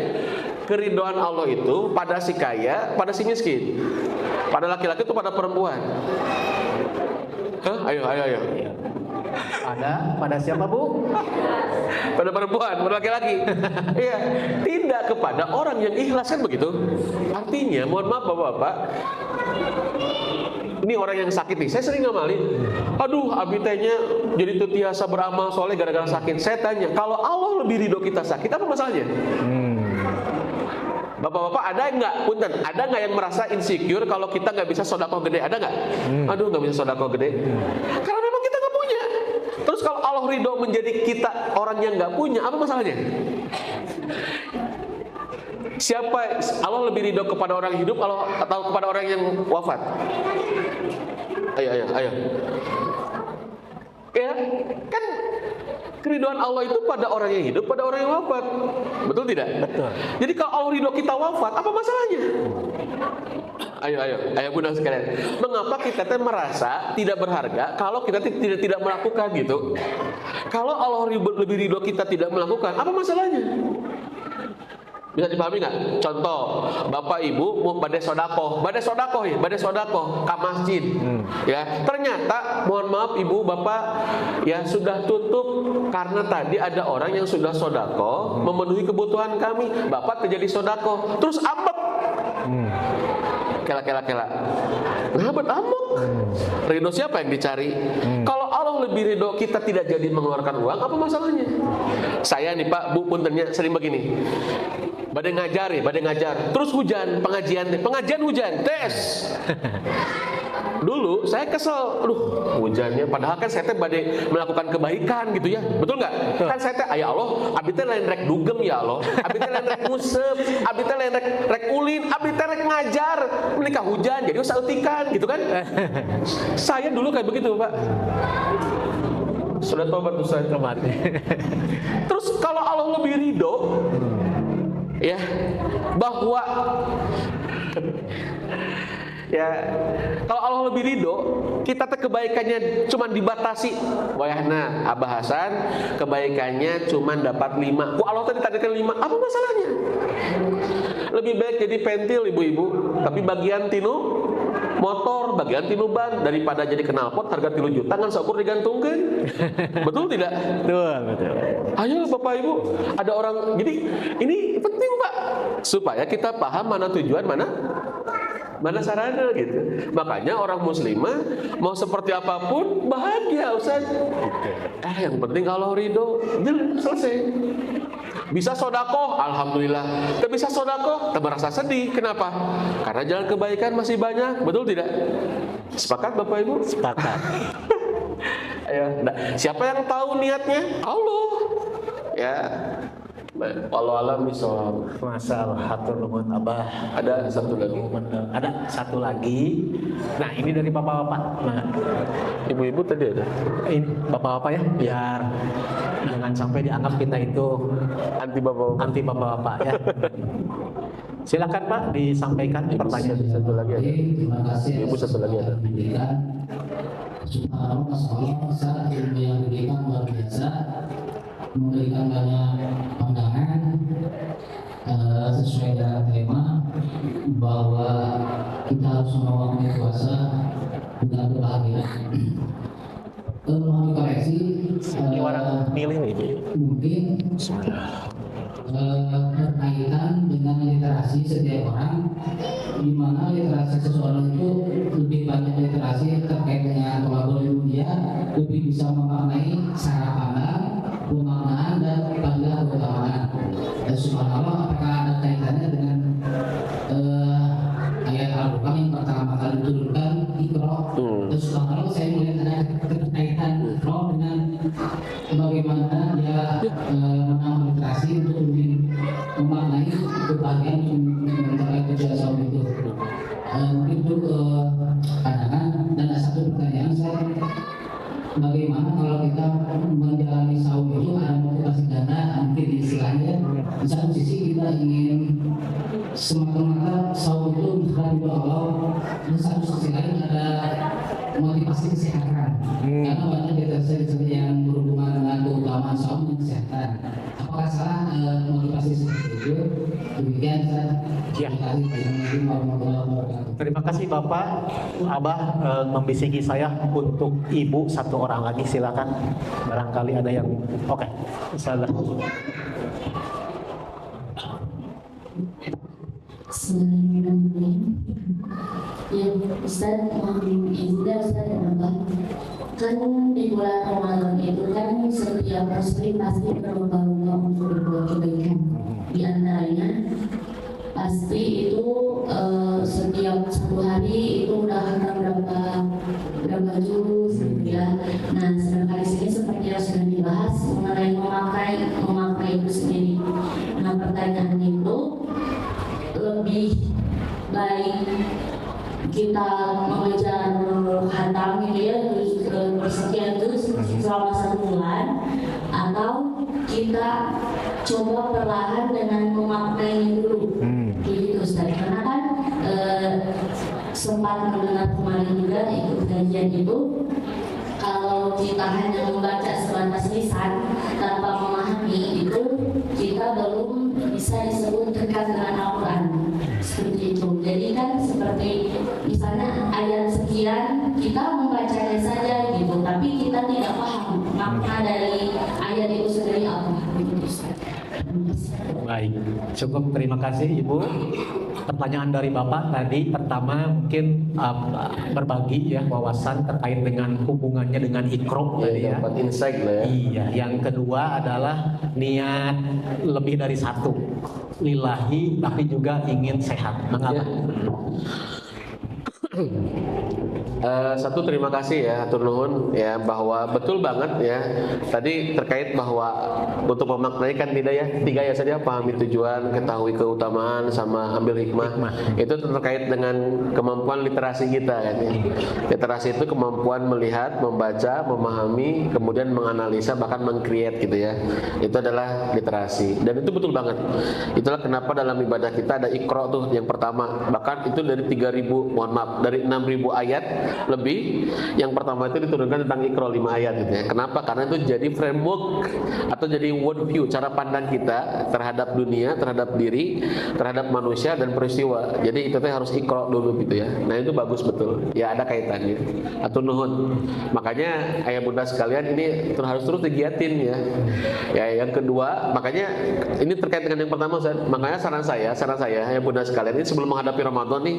keridhoan Allah itu pada si kaya, pada si miskin, pada laki-laki itu pada perempuan? Hah? Ayo. Pada siapa Bu? Pada perempuan, pada laki-laki. Iya, tidak kepada orang yang ikhlas kan begitu. Artinya, mohon maaf Bapak-bapak, ini orang yang sakit nih, saya sering ngamalin. Aduh, abi tehnya jadi tetiasa beramal soleh gara-gara sakit. Saya tanya, kalau Allah lebih ridho kita sakit, apa masalahnya? Bapak-bapak ada nggak? Punten, ada nggak yang merasa insecure kalau kita nggak bisa sedekah gede? Ada nggak? Aduh, nggak bisa sedekah gede. Karena memang kita nggak punya. Terus kalau Allah ridho menjadi kita orang yang nggak punya, apa masalahnya? Siapa Allah lebih ridho kepada orang hidup atau kepada orang yang wafat? Ayo. Ya, kan keridhaan Allah itu pada orang yang hidup, pada orang yang wafat. Betul tidak? Betul. Jadi kalau Allah ridho kita wafat, apa masalahnya? Ayo bunda sekalian. Mengapa kita merasa tidak berharga kalau kita tidak melakukan gitu? Kalau Allah lebih ridho kita tidak melakukan, apa masalahnya? Bisa dipahami nggak? Contoh, Bapak Ibu mau badai sodakoh ke masjid, ya. Ternyata, mohon maaf Ibu Bapak, ya sudah tutup karena tadi ada orang yang sudah sodakoh memenuhi kebutuhan kami. Bapak terjadi sodakoh, terus ambek. Kela. Ngabet amuk. Ridho siapa yang dicari? Kalau Allah lebih ridho kita tidak jadi mengeluarkan uang, apa masalahnya? Saya nih Pak, Bu puntennya sering begini. Badai ngajar. Terus hujan, pengajian hujan, tes. Dulu saya kesel, hujannya. Padahal kan saya teh badai melakukan kebaikan gitu ya, betul nggak? Kan saya teh, ya Allah, abi teh lain rek dugem ya Allah, abi teh lain rek musep, abi teh lain rek ulin, abi teh rek ngajar, menikah hujan, jadi usah utikan gitu kan? Saya dulu kayak begitu Pak. Sudah tobat tuh saya kemarin. Terus kalau Allah lebih ridho, ya bahwa ya kalau Allah lebih ridho kita kebaikannya cuma dibatasi wayahna Abah Hasan kebaikannya cuma dapat 5, Allah tadi targetkan 5, apa masalahnya? Lebih baik jadi pentil ibu-ibu tapi bagian tinu motor, bagian tinu ban daripada jadi knalpot harga 3 juta ngan saukur digantungkan. Betul tidak? Betul. Ayo Bapak Ibu, ada orang, jadi ini penting Pak, supaya kita paham mana tujuan, mana sarana gitu. Makanya orang muslimah mau seperti apapun bahagia Ustaz. Yang penting Allah ridho, selesai. Bisa sodakoh, alhamdulillah. Tapi bisa sodakoh, tak merasa sedih. Kenapa? Karena jalan kebaikan masih banyak, betul tidak? Sepakat Bapak Ibu? Sepakat. Ayo, siapa yang tahu niatnya? Allah. Ya, Walau alam misal. Masal hatur nuhun Abah. Ada satu lagi. Ada satu lagi. Nah, ini dari bapak-bapak. Nah, Ibu-ibu tadi ada. ini bapak-bapak ya, biar jangan sampai dianggap kita itu Anti bapak. anti bapak-bapak ya. Silakan Pak disampaikan pertanyaan. Satu lagi ada. Terima kasih. Ibu satu lagi ada. Pendidikan. Subhanallah, Masya Allah, Ustaz, ilmu yang diberikan luar biasa, memberikan banyak pandangan sesuai dengan tema bahwa kita harus mengawali puasa dengan berbahagia. Mohon koreksi, Ini orang milih nih. mungkin berkaitan dengan literasi setiap orang, di mana literasi seseorang itu lebih banyak literasi terkait dengan pengetahuan dunia, lebih bisa memaknai cara pandang, pemaknaan dan pada keutamaan. Dan subhanallah, apakah ada kaitannya dengan ayat Al-Quran yang pertama kali diturunkan Iqra? Dan subhanallah, saya melihat ada keterkaitan Iqra dengan bagaimana dia menambah literasi untuk lebih memaknai kebahagiaan mencapai tujuan saum itu. Mungkin itu pandangan. Dan ada satu pertanyaan saya, bagaimana kalau kita menjalani saum itu ada motivasi ganda, mungkin istilahnya di satu sisi kita ingin semata-mata saum itu berada Allah, di satu sisi lain ada motivasi kesehatan. Karena banyak literasi yang berhubungan dengan keutamaan saum dan kesehatan. Apakah salah motivasi seperti itu? Demikian saya. Ya. Assalamualaikum warahmatullahi wabarakatuh. Terima kasih Bapak. Abah membisiki saya untuk Ibu satu orang lagi, silakan. Barangkali ada yang oke. Salah. Bismillahirrahmanirrahim. Ya Ustaz, mohon izin Ustaz menambah. Kan di bulan Ramadan itu kan setiap muslim pasti berlomba-lomba untuk berbuat kebaikan. Di antaranya pasti itu setiap satu hari itu udah berapa juz gitu ya. Nah, sedangkan di sini seperti yang sudah dibahas mengenai memakai itu sendiri. Nah, pertanyaan itu lebih baik kita mengejar hantam gitu ya, persekian juz selama 1 bulan, atau kita coba perlahan dengan memaknai dulu. Gitu Ustaz, karena kan sempat mendengar kemarin juga ikut kajian itu, kalau kita hanya membaca sebatas lisan tanpa memahami itu, kita belum bisa disebut dekat dengan Al-Quran. Seperti itu. Jadi kan seperti misalnya ayat sekian kita membacanya saja gitu, tapi kita tidak paham makna dari ayat itu sendiri apa. Baik, cukup, terima kasih Ibu. Pertanyaan dari Bapak tadi pertama mungkin berbagi ya wawasan terkait dengan hubungannya dengan Iqra tadi ya. Dapat insight lah ya. Iya, yang kedua adalah niat lebih dari satu, lillahi, tapi juga ingin sehat. Mengapa? Satu, terima kasih ya hatur nuhun ya, bahwa betul banget ya tadi terkait bahwa untuk memaknai kan tidak ya, 3 ya saja, pahami tujuan, ketahui keutamaan, sama ambil hikmah. Itu terkait dengan kemampuan literasi kita kan ya. Literasi itu kemampuan melihat, membaca, memahami, kemudian menganalisa, bahkan meng-create gitu ya. Itu adalah literasi, dan itu betul banget. Itulah kenapa dalam ibadah kita ada Iqra tuh yang pertama, bahkan itu dari 6.000 ayat lebih. Yang pertama itu diturunkan tentang Iqra 5 ayat gitu ya. Kenapa? Karena itu jadi framework atau jadi world view, cara pandang kita terhadap dunia, terhadap diri, terhadap manusia dan peristiwa. Jadi itu harus Iqra dulu gitu ya. Nah, itu bagus betul. Ya, ada kaitannya. Hatur nuhun. Makanya ayah bunda sekalian ini harus terus digiatin ya. Ya, yang kedua, makanya ini terkait dengan yang pertama Ustaz. Makanya saran saya ayah bunda sekalian ini sebelum menghadapi Ramadan nih,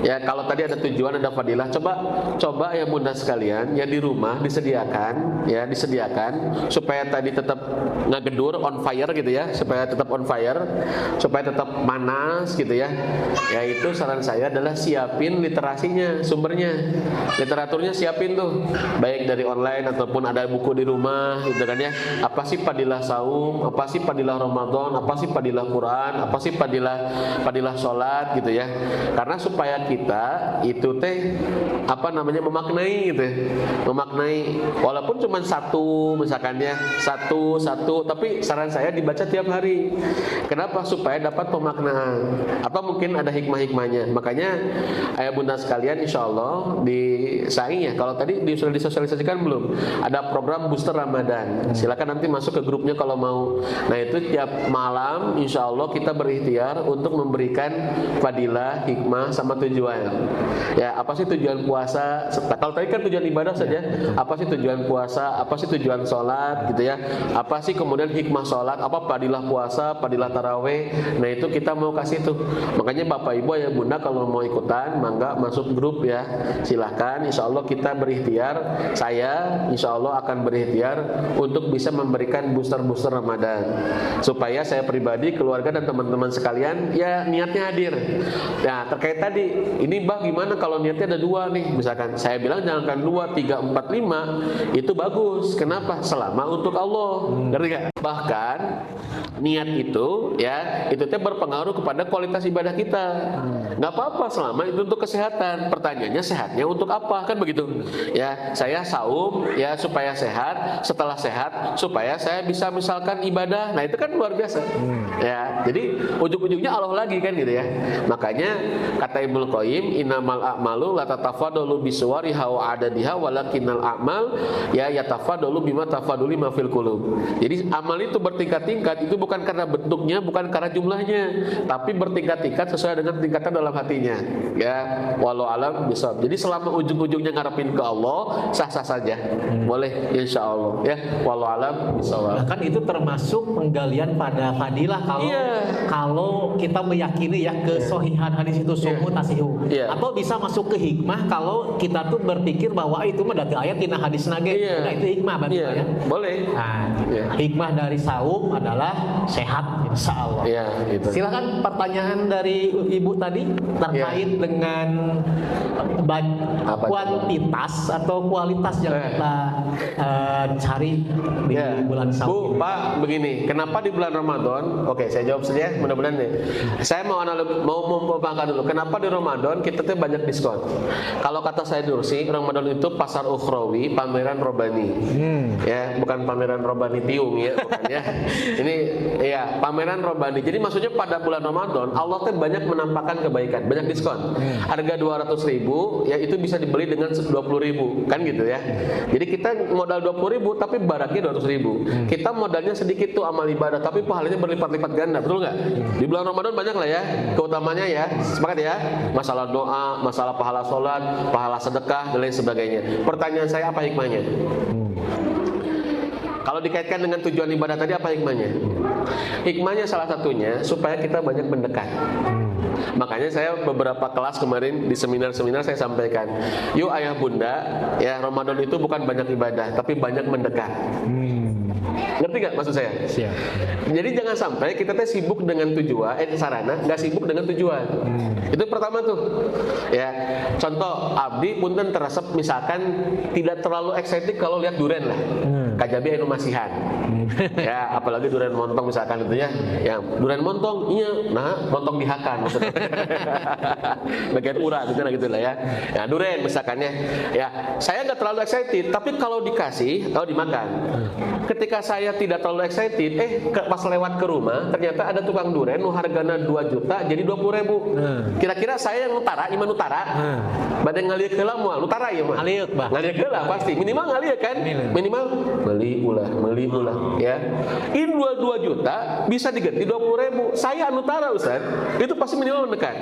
ya kalau tadi ada tujuan, ada fadilah, coba coba ya bunda sekalian ya di rumah disediakan supaya tadi tetap ngagedur on fire gitu ya, supaya tetap on fire, supaya tetap panas gitu ya. Yaitu saran saya adalah siapin literasinya, sumbernya, literaturnya siapin tuh, baik dari online ataupun ada buku di rumah gitu kan ya. Apa sih fadilah saum, apa sih fadilah Ramadan, apa sih fadilah Quran, apa sih fadilah sholat gitu ya. Karena supaya kita itu teh memaknai gitu, memaknai walaupun cuma satu misalkan ya, satu tapi saran saya dibaca tiap hari. Kenapa? Supaya dapat pemaknaan atau mungkin ada hikmah-hikmahnya. Makanya ayah bunda sekalian, insya Allah di Saing ya, kalau tadi sudah disosialisasikan belum, ada program booster Ramadan. Silakan nanti masuk ke grupnya kalau mau. Nah itu tiap malam insya Allah kita berikhtiar untuk memberikan fadilah, hikmah sama tujuan. Ya, apa sih tujuan puasa? Kalau tadi kan tujuan ibadah saja. Apa sih tujuan puasa? Apa sih tujuan sholat gitu ya? Apa sih kemudian hikmah sholat? Apa fadilah puasa? Fadilah taraweh? Nah itu kita mau kasih tuh. Makanya bapak ibu ya bunda kalau mau ikutan, mangga masuk grup ya. Silahkan. Insya Allah kita berikhtiar. Saya insya Allah akan berikhtiar untuk bisa memberikan booster Ramadan. Supaya saya pribadi, keluarga dan teman-teman sekalian ya niatnya hadir. Nah terkait tadi, ini bah gimana kalau niatnya ada 2 nih, misalkan saya bilang jangankan 2, 3, 4, 5 itu bagus. Kenapa? Selama untuk Allah. Ngerti gak? Bahkan niat itu ya itu teh berpengaruh kepada kualitas ibadah kita. Nggak apa-apa selama itu untuk kesehatan. Pertanyaannya sehatnya untuk apa, kan begitu ya. Saya saum ya supaya sehat, setelah sehat supaya saya bisa misalkan ibadah. Nah itu kan luar biasa ya. Jadi ujung-ujungnya Allah lagi kan gitu ya. Makanya kata Ibnu Qayyim, innamal a'malu la tatafadalu bisuwariha wa adadiha walakinnal a'mal ya yatafadalu bima tafaduli ma fil qulub. Jadi amal itu bertingkat-tingkat, itu bukan karena bentuknya, bukan karena jumlahnya, tapi bertingkat-tingkat sesuai dengan tingkatan dalam hatinya. Ya, walau alam bisawab. Jadi selama ujung-ujungnya ngarepin ke Allah, sah-sah saja. Boleh insya Allah ya, walau alam bisawab. Kan itu termasuk penggalian pada fadilah kalau kita meyakini ya kesohihan hadis itu sumu tasihu. Atau bisa masuk ke hikmah kalau kita tuh berpikir bahwa itu mah dari ayat tina hadis nage. Nah itu hikmah berarti ya. Boleh. Nah, hikmah dari saum adalah sehat insyaallah. Gitu. Silakan pertanyaan dari ibu tadi terkait dengan kuantitas atau kualitas yang kita cari di bulan saum. Bu, Pak, begini, kenapa di bulan Ramadan? Oke, saya jawab saja, mudah-mudahan nih. Saya mau membanggakan dulu. Kenapa di Ramadan kita tuh banyak diskon? Kalau kata saya Dursi, Ramadan itu pasar ukhrawi, pameran robani. Ya, bukan pameran robani tiung ya, bukan ya. Ini ya pameran robani. Jadi maksudnya pada bulan Ramadan Allah tuh banyak menampakkan kebaikan, banyak diskon. Harga 200.000 ya itu bisa dibeli dengan 20.000, kan gitu ya. Jadi kita modal 20.000 tapi baraknya 200.000. Kita modalnya sedikit tuh amal ibadah tapi pahalanya berlipat-lipat ganda, betul nggak? Di bulan Ramadan banyak lah ya keutamanya ya, sepakat ya. Masalah doa, masalah pahala sholat, pahala sedekah dan lain sebagainya. Pertanyaan saya, apa hikmahnya? Kalau dikaitkan dengan tujuan ibadah tadi, apa hikmahnya? Hikmahnya salah satunya supaya kita banyak mendekat. Makanya saya beberapa kelas kemarin di seminar-seminar saya sampaikan, yuk ayah bunda, ya Ramadan itu bukan banyak ibadah, tapi banyak mendekat. Ngerti gak maksud saya? Siap. Jadi jangan sampai kita teh sibuk dengan tujuan, sarana, nggak sibuk dengan tujuan. Itu pertama tuh. Ya, contoh abdi punten teresep misalkan tidak terlalu excited kalau lihat duren lah. Kajabi anu masihan. Ya, apalagi duren montong misalkan itu ya. Yang duren montong, iya, nah montong dihakan maksudnya. Bagian urang gitu lah ya. Ya, duren misalkannya. Ya, saya nggak terlalu excited, tapi kalau dikasih, kalau dimakan. Ketika saya tidak terlalu excited, pas lewat ke rumah, ternyata ada tukang duren, harganya 2 juta, jadi 20.000. Kira-kira saya yang utara, iman utara, badai ngaliek heula moal utara ya mah. Ngaliek bah. Ngaliek heula pasti, minimal ngaliek kan? Minimal beli ulah, ya. Ini 2 juta bisa diganti 20.000. Saya utara Ustaz, itu pasti minimal menekan.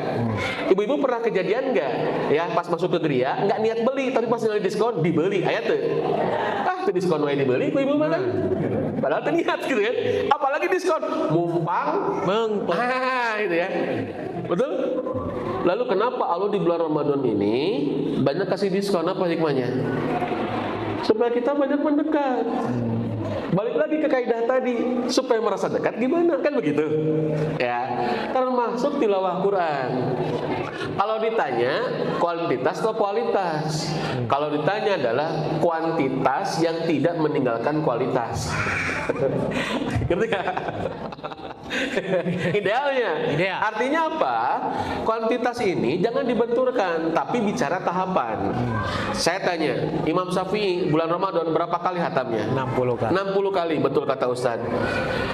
Ibu-ibu pernah kejadian nggak? Ya, pas masuk ke geria, nggak niat beli, tapi pas nilai diskon dibeli, ayat tuh. Itu diskon wae dibeli, ibu-ibu mana? Padahal terniat gitu kan. Apalagi diskon mumpang, gitu ya. Betul? Lalu kenapa Allah di bulan Ramadan ini banyak kasih diskon? Apa hikmahnya? Supaya kita banyak mendekat. Balik lagi ke kaidah tadi, supaya merasa dekat gimana? Kan begitu. Ya, termasuk tilawah Quran. Kalau ditanya kuantitas atau kualitas? Kalau ditanya adalah kuantitas yang tidak meninggalkan kualitas. Ngerti gak? Idealnya. Ideal. Artinya apa? Kuantitas ini jangan dibenturkan, tapi bicara tahapan. Saya tanya, Imam Syafi'i bulan Ramadan berapa kali hatamnya? 60 kali. 60 kali, betul kata Ustaz.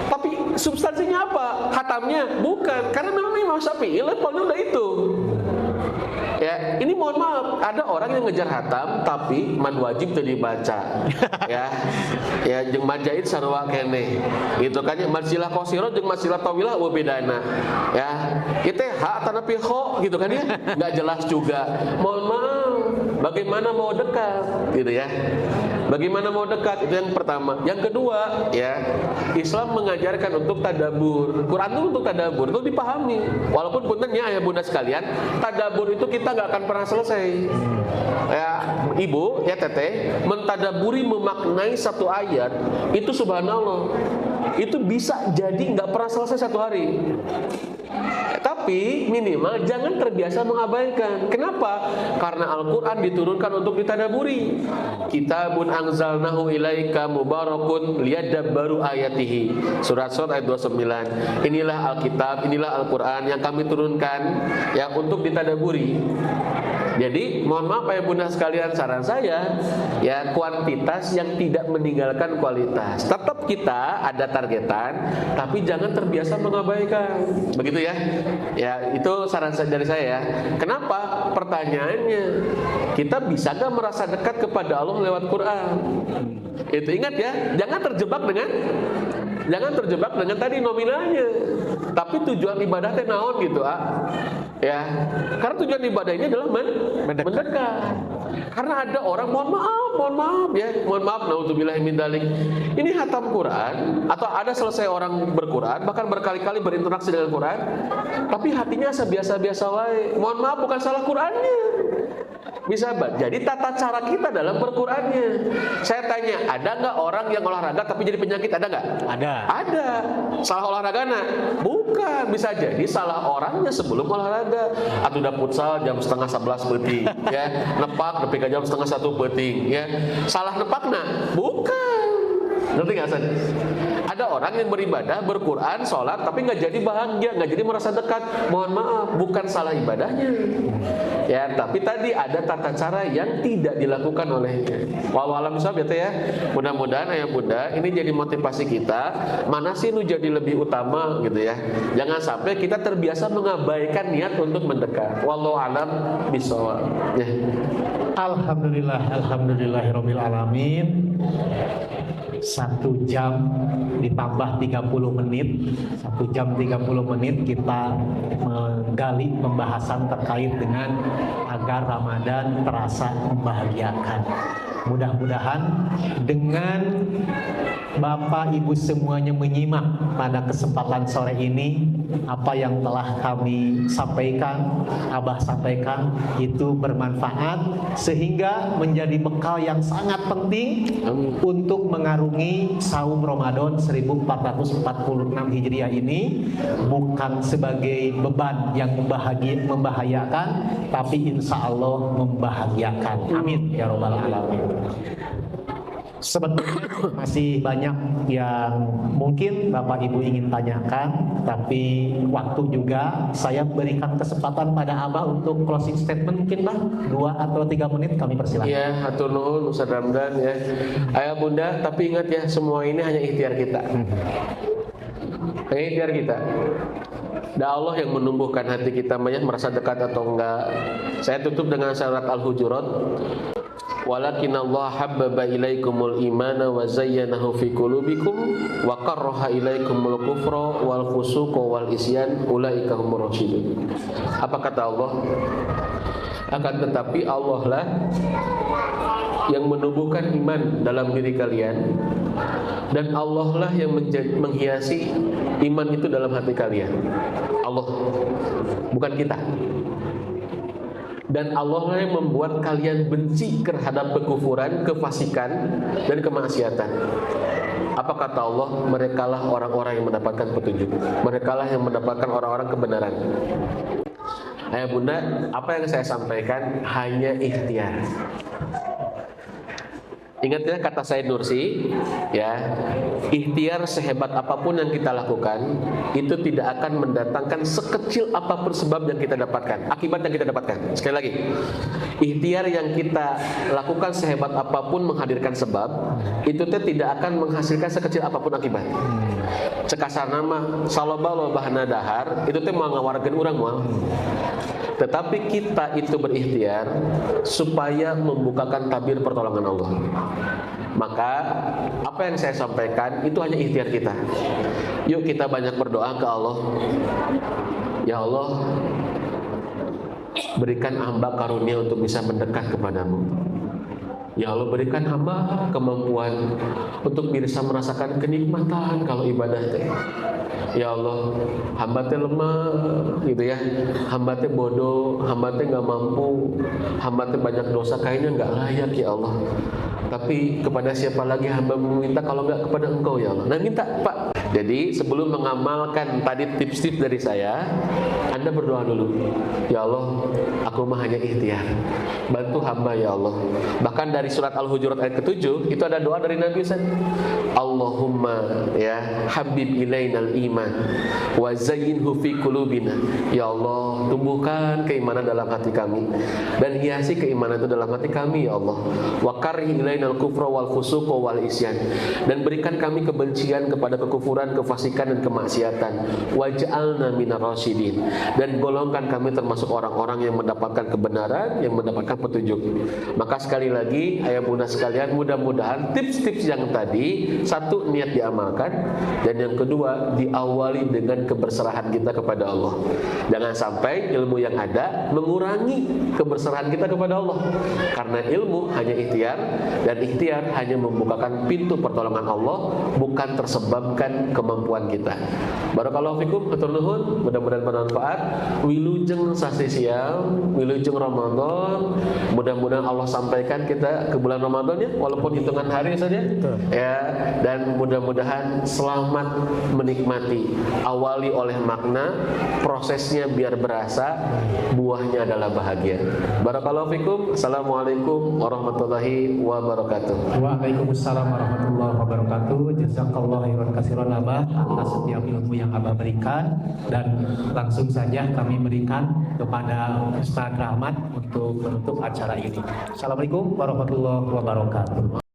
Tapi substansinya apa? Hatamnya? Bukan, karena memang Imam Syafi'i levelnya udah itu. Ya, ini mohon maaf, ada orang yang ngejar hatam tapi mad wajib teu dibaca. Ya. Ya jeung majait sarua keneh. Gitu kan ya, masilah qosiro jeung masilah tawilah we bedana. Ya, ieu teh ha tanapi kho gitu kan ya. Enggak jelas juga. Mohon maaf, bagaimana mau dekat gitu ya. Bagaimana mau dekat, itu yang pertama. Yang kedua, ya, Islam mengajarkan untuk tadabur. Quran itu untuk tadabur, itu dipahami. Walaupun puntennya ayah bunda sekalian, tadabur itu kita nggak akan pernah selesai. Ya, ibu, ya teteh, mentadaburi memaknai satu ayat itu subhanallah, itu bisa jadi nggak pernah selesai satu hari. Tapi minimal jangan terbiasa mengabaikan. Kenapa? Karena Al-Quran diturunkan untuk ditadaburi. Kitabun anzalnahu ilaika mubarakun liyadabbaru ayatihi. Surat ayat 29. Inilah Alkitab, inilah Al-Quran yang kami turunkan ya untuk ditadaburi. Jadi mohon maaf ya bunda sekalian, saran saya ya kuantitas yang tidak meninggalkan kualitas. Tetap kita ada targetan, tapi jangan terbiasa mengabaikan. Begitu ya. Ya itu saran dari saya ya. Kenapa? Pertanyaannya, kita bisa gak merasa dekat kepada Allah lewat Quran? Itu ingat ya, jangan terjebak dengan tadi nominalnya. Tapi tujuan ibadah teh naon gitu ya. Karena tujuan ibadah ini adalah mendekat. Karena ada orang mohon maaf naudzubillahi min dzalik. Ini hatam Quran atau ada selesai orang berquran, bahkan berkali-kali berinteraksi dengan Quran, tapi hatinya biasa-biasa wae. Mohon maaf, bukan salah Qurannya. Bisa jadi tata cara kita dalam berqurannya. Saya tanya, ada nggak orang yang olahraga tapi jadi penyakit? Ada nggak? Ada. Salah olahragana? Bukan. Bisa jadi salah orangnya sebelum olahraga. Atau udah futsal jam 10:30 peuting, ya. Nepak nepi ka jam 12:30 peuting, ya. Salah nepakna? Bukan. Ngerti nggak, San? Ada orang yang beribadah, berquran, sholat, tapi nggak jadi bahagia, nggak jadi merasa dekat. Mohon maaf, bukan salah ibadahnya. Ya, tapi tadi ada tata cara yang tidak dilakukan olehnya. Wallahu a'lam bishawab ya. Mudah-mudahan ayah bunda ini jadi motivasi kita. Mana sih nu jadi lebih utama gitu ya. Jangan sampai kita terbiasa mengabaikan niat untuk mendekat. Wallahu a'lam bishawab. Ya. Alhamdulillahirabbil alamin. 1 jam ditambah 30 menit 1 jam 30 menit kita menggali pembahasan terkait dengan agar Ramadan terasa membahagiakan. Mudah-mudahan dengan Bapak Ibu semuanya menyimak pada kesempatan sore ini, apa yang telah kami sampaikan, Abah sampaikan itu bermanfaat sehingga menjadi bekal yang sangat penting untuk mengarungi saum Ramadan 1446 Hijriah ini, bukan sebagai beban yang membahayakan, tapi insya Allah membahagiakan. Amin ya Rabbal Alamin. Sebetulnya masih banyak yang mungkin Bapak Ibu ingin tanyakan, tapi waktu juga saya berikan kesempatan pada Abah untuk closing statement mungkin Bang 2 atau 3 menit kami persilakan. Iya, hatur nuhun Ustaz Ramdan ya. Ayah bunda, tapi ingat ya, semua ini hanya ikhtiar kita. Hanya ikhtiar kita. Dan Allah yang menumbuhkan hati kita merasa dekat atau enggak. Saya tutup dengan syarat Al-Hujurat. Walakin Allah habbaba ilaikumul imana wa zayyanahu fi qulubikum wa karraha ilaikumul kufra wal fusuqa wal isyan ulaika humur rasyidun. Apa kata Allah? Akan tetapi Allah lah yang menumbuhkan iman dalam diri kalian, dan Allah lah yang menghiasi iman itu dalam hati kalian. Allah, bukan kita. Dan Allah yang membuat kalian benci terhadap kekufuran, kefasikan, dan kemaksiatan. Apa kata Allah? Merekalah orang-orang yang mendapatkan petunjuk. Merekalah yang mendapatkan orang-orang kebenaran. Ayah bunda, apa yang saya sampaikan hanya ikhtiar. Ingat ya kata Said Nursi, ya, ikhtiar sehebat apapun yang kita lakukan itu tidak akan mendatangkan sekecil apapun sebab yang kita dapatkan, akibat yang kita dapatkan. Sekali lagi, ikhtiar yang kita lakukan sehebat apapun menghadirkan sebab itu tidak akan menghasilkan sekecil apapun akibat. Cekasar nama saloba lobahna dahar itu mau ngawarkeun urang moal. Tetapi kita itu berikhtiar supaya membukakan tabir pertolongan Allah. Maka apa yang saya sampaikan itu hanya ikhtiar kita. Yuk kita banyak berdoa ke Allah. Ya Allah, berikan hamba karunia untuk bisa mendekat kepadamu. Ya Allah, berikan hamba kemampuan untuk bisa merasakan kenikmatan kalau ibadah teh. Ya Allah, hamba teh lemah gitu ya, hamba teh bodoh, hamba teh nggak mampu, hamba teh banyak dosa, kayaknya nggak layak ya Allah. Tapi kepada siapa lagi hamba meminta kalau nggak kepada Engkau ya Allah. Nah minta Pak. Jadi sebelum mengamalkan tadi tips-tips dari saya, Anda berdoa dulu. Ya Allah, aku mah hanya ikhtiar. Bantu hamba ya Allah. Bahkan dari surat Al-Hujurat ayat ke-7 itu ada doa dari Nabi Ustaz. Allahumma ya habib ilainal iman wa zayyinhu fi qulubina. Ya Allah, tumbuhkan keimanan dalam hati kami dan hiasi keimanan itu dalam hati kami ya Allah. Wa karih ilainal kufra wal fusuq wal isyan, dan berikan kami kebencian kepada kekufuran, kefasikan dan kemaksiatan. Waj'alna minar rasyidin, dan golongkan kami termasuk orang-orang yang mendapatkan kebenaran, yang mendapatkan petunjuk. Maka sekali lagi ayah bunda sekalian, mudah-mudahan tips-tips yang tadi, satu, niat diamalkan, dan yang kedua, diawali dengan keberserahan kita kepada Allah. Jangan sampai ilmu yang ada mengurangi keberserahan kita kepada Allah, karena ilmu hanya ikhtiar, dan ikhtiar hanya membukakan pintu pertolongan Allah, bukan tersebabkan kemampuan kita. Barakallahu fikum, hatur nuhun, mudah-mudahan bermanfaat. Wilujeng sasi siang, wilujeng Ramadan. Mudah-mudahan Allah sampaikan kita ke bulan Ramadan ya, walaupun hitungan hari saja. Ya, dan mudah-mudahan selamat menikmati. Awali oleh makna, prosesnya biar berasa, buahnya adalah bahagia. Barakallahu fikum. Assalamualaikum warahmatullahi wabarakatuh. Waalaikumsalam warahmatullahi wabarakatuh. Jazakallahu khairan katsiran Abah atas setiap ilmu yang Abah berikan, dan langsung saja kami berikan kepada Ustaz Rahmat untuk menutup acara ini. Assalamualaikum warahmatullahi wabarakatuh.